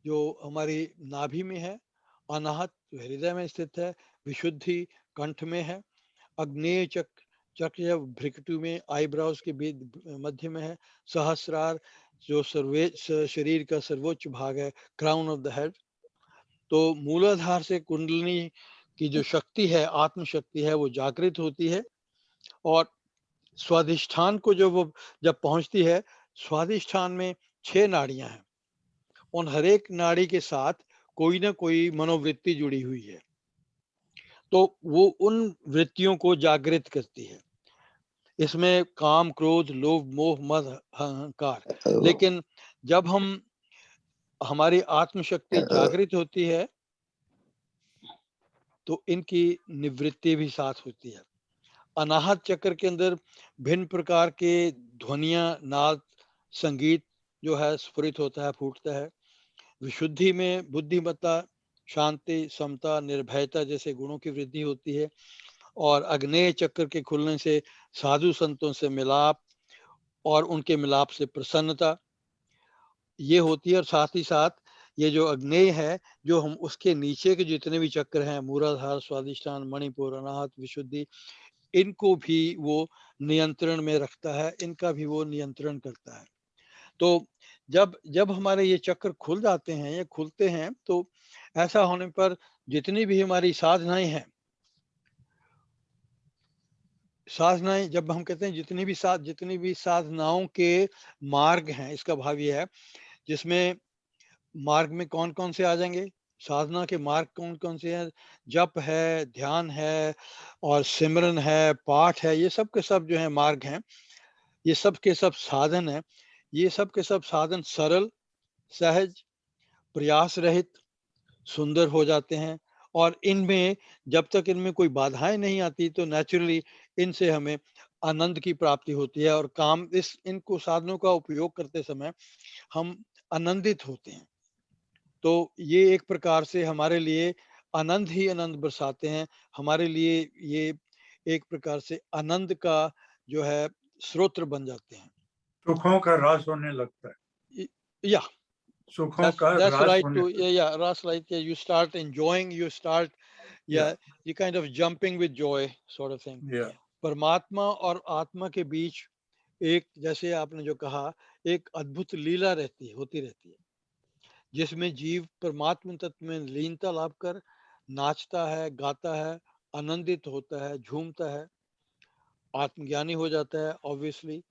S1: जो हमारी नाभि में है, अनाहत हृदय में स्थित है, विशुद्धि कंठ में है, अग्नेय चक्र भ्रिकटु में आईब्राउज के मध्य में है, सहस्रार जो शरीर का सर्वोच्च भाग है, क्राउन ऑफ द हेड। तो मूलाधार से कुंडलिनी की जो शक्ति है, आत्म शक्ति है, वो जागृत होती है। और स्वादिष्ठान को जब पहुंचती है, स्वादिष्ठान में 6 नाड़ियां हैं, उन हर एक नाड़ी के साथ कोई ना कोई मनोवृत्ति जुड़ी हुई है, तो वो उन वृत्तियों को जागृत करती है। इसमें काम, क्रोध, लोभ, मोह, मद, अहंकार। लेकिन जब हमारी आत्मशक्ति जागृत होती है तो इनकी निवृत्ति भी साथ होती है। अनाहत चक्र के अंदर भिन्न प्रकार के ध्वनियां, नाद, संगीत जो है स्फुरित होता है, फूटता है। विशुद्धि में बुद्धिमत्ता, शांति, समता, निर्भयता जैसे गुणों की वृद्धि होती है। और अग्नेय चक्र के खुलने से साधु संतों से मिलाप और उनके मिलाप से प्रसन्नता ये होती है। और साथ ही साथ ये जो अग्नेय है, जो हम उसके नीचे के जितने भी चक्र हैं, मूलाधार, स्वादिष्ठान, मणिपुर, अनाहत, विशुद्धि, इनको भी वो नियंत्रण में रखता है, इनका भी वो नियंत्रण करता है। तो जब हमारे ये चक्र खुल जाते हैं या खुलते हैं, तो ऐसा होने पर जितनी भी हमारी साधनाएं हैं, जब हम कहते हैं जितनी भी साधनाओं के मार्ग हैं, इसका भाव ये है, जिसमें मार्ग में कौन कौन से आ जाएंगे, साधना के मार्ग कौन कौन से हैं, जप है, ध्यान है और सिमरन है, पाठ है, ये सब के सब जो है मार्ग हैं, ये सब के सब साधन है। ये सब के सब साधन सरल, सहज, प्रयास रहित, सुंदर हो जाते हैं। और इनमें जब तक इनमें कोई बाधाएं नहीं आती तो नेचुरली इनसे हमें आनंद की प्राप्ति होती है। और इनको साधनों का उपयोग करते समय हम आनंदित होते हैं। तो ये एक प्रकार से हमारे लिए आनंद ही आनंद बरसाते हैं, हमारे लिए ये एक प्रकार से आनंद का जो है स्रोत बन जाते हैं।
S7: सुखों का रास होने लगता है।
S1: या
S7: सुखों का
S1: that's
S7: रास
S1: right
S7: होने
S1: too. Yeah, Ras, like you start enjoying, you kind of jumping with joy sort of thing. परमात्मा और आत्मा के बीच एक, जैसे आपने जो कहा, एक अद्भुत लीला होती रहती है, जिसमें जीव परमात्मा तत्व में लीनता लाभ कर नाचता है, गाता है, आनंदित होता है, झूमता है, आत्मज्ञानी हो जाता है। ऑब्वियसली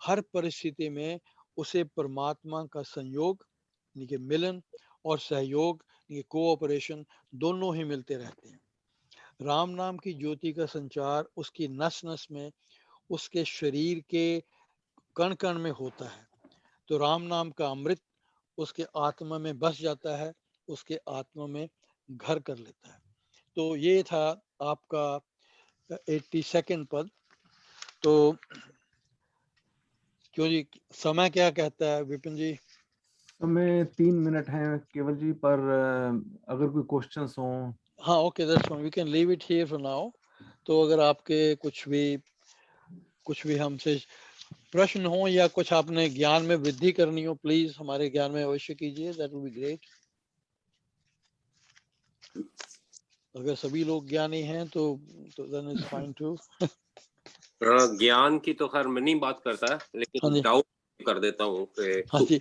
S1: हर परिस्थिति में उसे परमात्मा का संयोग यानी कि मिलन और सहयोग यानी कोऑपरेशन दोनों ही मिलते रहते हैं। राम नाम की ज्योति का संचार उसकी नस नस में, उसके शरीर के कण कण में होता है। तो राम नाम का अमृत उसके आत्मा में बस जाता है, उसके आत्मा में घर कर लेता है। तो ये था आपका 82nd पद। तो क्यों जी, समय क्या कहता है विपिन जी?
S3: समय 3 मिनट हैं केवल जी, पर अगर कोई क्वेश्चंस हो।
S1: हाँ, okay, that's fine, we can leave it here for now. तो अगर आपके कुछ भी हमसे प्रश्न हो या कुछ आपने ज्ञान में वृद्धि करनी हो, प्लीज हमारे ज्ञान में अवश्य कीजिए, दैट विल बी ग्रेट। अगर सभी लोग ज्ञानी हैं तो देन इट्स फाइन टू।
S5: ज्ञान की तो खैर मैं नहीं बात करता, लेकिन डाउट कर देता हूँ कि
S1: हाँ जी,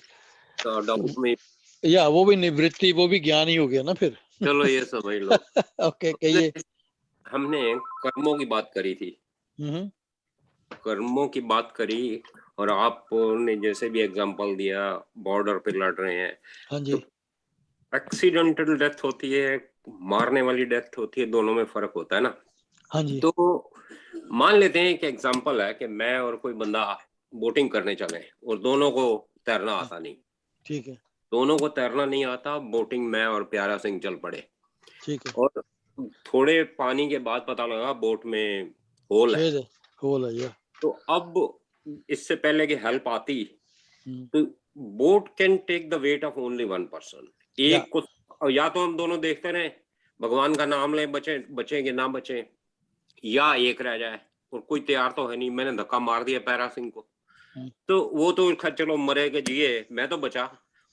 S5: तो डाउट में
S1: या वो भी निवृत्ति, वो भी ज्ञान ही हो गया ना फिर।
S5: चलो ये समझ लो।
S1: ओके, कहिए।
S5: हमने कर्मों की बात करी थी, कर्मों की बात करी, और आपने जैसे भी एग्जांपल दिया, बॉर्डर पे लड़ रहे हैं।
S1: हाँ जी।
S5: तो एक्सीडेंटल डेथ होती है, मारने वाली डेथ होती है, दोनों में फर्क होता है ना।
S1: हाँ जी।
S5: तो मान लेते हैं कि एग्जांपल है कि मैं और कोई बंदा बोटिंग करने चले और दोनों को तैरना आता नहीं।
S1: ठीक है।
S5: दोनों को तैरना नहीं आता, बोटिंग मैं और प्यारा सिंह चल पड़े।
S1: ठीक है,
S5: और थोड़े पानी के बाद पता लगा बोट में होल है।
S1: छेद है, होल है या
S5: तो अब इससे पहले कि हेल्प आती, तो boat can take the weight of only one person.
S1: या
S5: एक को या तो हम दोनों देखते रहे, भगवान का नाम ले, बचे कि ना बचे, या एक रह जाए, और कोई तैयार तो है नहीं। मैंने धक्का मार दिया प्यारा सिंह को, तो वो तो चलो मरे के जिए, मैं तो बचा।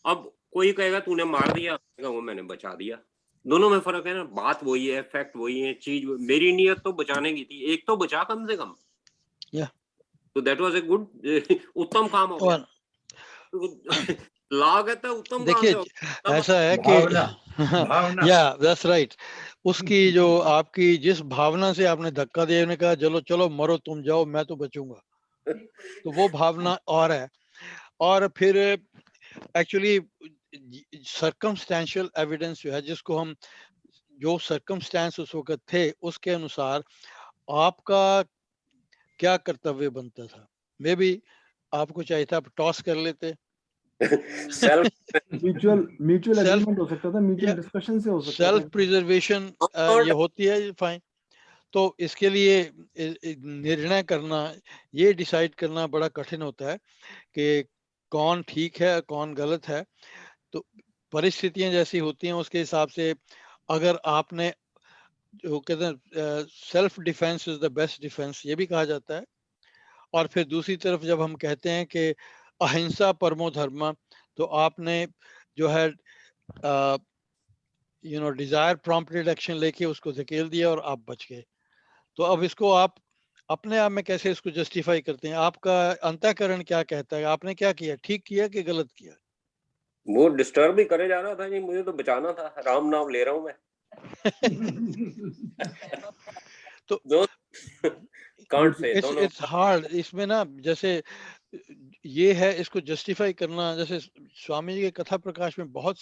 S5: अब कोई कहेगा तूने मार दिया, वो मैंने बचा दिया। दोनों में फर्क है ना, बात वही है, फैक्ट वही है, चीज मेरी नीयत तो बचाने की थी, एक तो बचा कम से कम।
S1: या
S5: तो दैट वाज ए गुड उत्तम काम हो गया। ला कहता है उत्तम काम
S1: देखिए
S5: से हो गया।
S1: ऐसा है
S7: भावना
S1: कि
S7: भावना
S1: या दैट्स राइट, उसकी जो आपकी जिस भावना से आपने धक्का दिया, उन्होंने कहा चलो चलो मरो तुम जाओ मैं तो बचूंगा, तो वो भावना और है। और फिर एक्चुअली सर्कमस्टेंशियल एविडेंस जो है, जिसको हम जो सर्कमस्टेंस उस वक्त थे उसके अनुसार आपका क्या कर्तव्य बनता था। मे बी आपको चाहिए था आप टॉस कर लेते,
S5: सेल्फ
S3: म्यूचुअल
S1: सेल्फ
S3: एग्रीमेंट हो सकता था, म्यूचुअल डिस्कशन से हो सकता
S1: सेल्फ
S3: था।
S1: प्रिजर्वेशन ये होती है, फाइन। तो इसके लिए निर्णय करना, ये डिसाइड करना बड़ा कठिन होता है कि कौन ठीक है कौन गलत है। तो परिस्थितियां जैसी होती हैं उसके हिसाब से, अगर आपने जो कहते हैं self defence is the best defence, ये भी कहा जाता है। और फिर दूसरी तरफ जब हम कहते हैं कि अहिंसा परमो धर्म, तो आपने जो है डिजायर प्रॉम्प्टेड एक्शन लेके उसको धकेल दिया और आप बच गए। तो अब इसको आप अपने आप में कैसे इसको जस्टिफाई करते हैं? आपका अंतःकरण क्या कहता है, आपने क्या किया, ठीक किया कि गलत किया?
S5: वो डिस्टर्ब भी करे जा रहा था जी, मुझे तो बचाना था, राम नाम ले रहा हूं मैं।
S1: तो
S5: दो कांट से दोनों
S1: इट्स हार्ड इसमें ना, जैसे ये है इसको जस्टिफाई करना। जैसे स्वामी जी के कथा प्रकाश में बहुत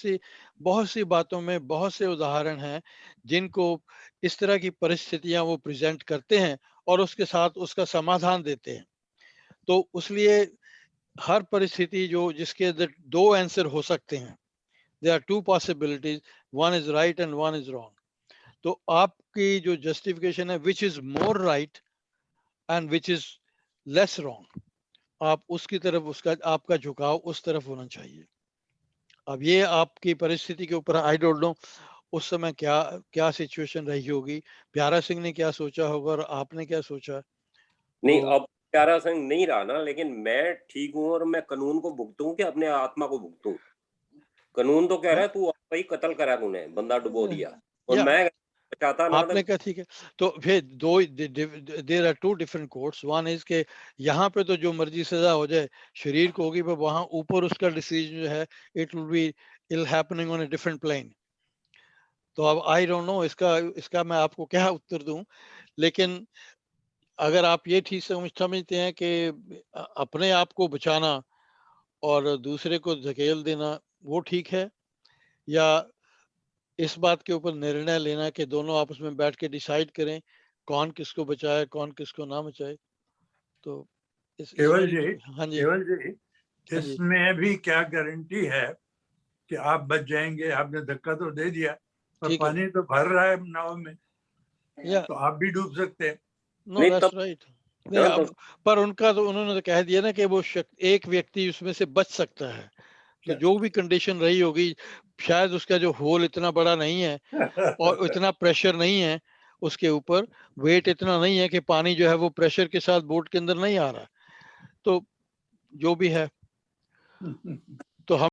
S1: सी बातों में बहुत से उदाहरण हैं जिनको इस तरह की परिस्थितियां वो प्रेजेंट करते हैं और उसके साथ उसका समाधान देते हैं। तो उसलिए हर परिस्थिति जो जिसके दो आंसर हो सकते हैं, there are two possibilities, one is right and one is wrong. तो आपकी जो जस्टिफिकेशन है, which is more right and which is less wrong, आप उसकी तरफ, उसका आपका झुकाव उस तरफ होना चाहिए। अब ये आपकी परिस्थिति के ऊपर, आई डोंट नो उस समय क्या क्या सिचुएशन रही होगी, प्यारा सिंह ने क्या सोचा होगा और आपने क्या सोचा।
S5: नहीं,
S1: तो
S5: अब प्यारा सिंह नहीं रहा ना, लेकिन मैं ठीक हूं और मैं कानून को भुगतूं कि अपने आत्मा को भुगतूं। कानून तो कह रहा है तू भाई कत्ल करा, तूने बंदा डुबो दिया, और
S1: या
S5: मैं बचाता ना
S1: आपने कहा ठीक है। तो फिर दो, there are two different courts. One is के यहाँ पे तो जो मर्जी सजा हो जाए शरीर को होगी, पर वहां ऊपर उसका डिसीजन जो है it will be ill happening on a different plane. तो अब आई डोंट नो इसका मैं आपको क्या उत्तर दूं, लेकिन अगर आप ये ठीक समझते हैं कि अपने आप को बचाना और दूसरे को धकेल देना वो ठीक है, या इस बात के ऊपर निर्णय लेना कि दोनों आपस में बैठ के डिसाइड करें कौन किसको बचाए कौन किसको ना बचाए। तो
S7: केवल जी,
S1: हाँ जी,
S7: केवल जी,
S1: हाँ जी,
S7: इसमें भी क्या गारंटी है कि आप बच जाएंगे? आपने धक्का तो दे दिया, पर
S1: ठीक है,
S7: पानी तो भर रहा है नाव में,
S1: या
S7: तो आप भी डूब सकते हैं।
S1: नो
S5: नहीं
S1: दैट्स
S5: तब
S1: राइट। नहीं
S5: ना,
S1: अब, पर उन्होंने तो कह दिया ना कि वो एक व्यक्ति उसमें से बच सकता है। तो जो भी कंडीशन रही होगी, शायद उसका जो होल इतना बड़ा नहीं है और इतना प्रेशर नहीं है उसके ऊपर, वेट इतना नहीं है कि पानी जो है वो प्रेशर के साथ बोट के अंदर नहीं आ रहा। तो जो भी है, तो हम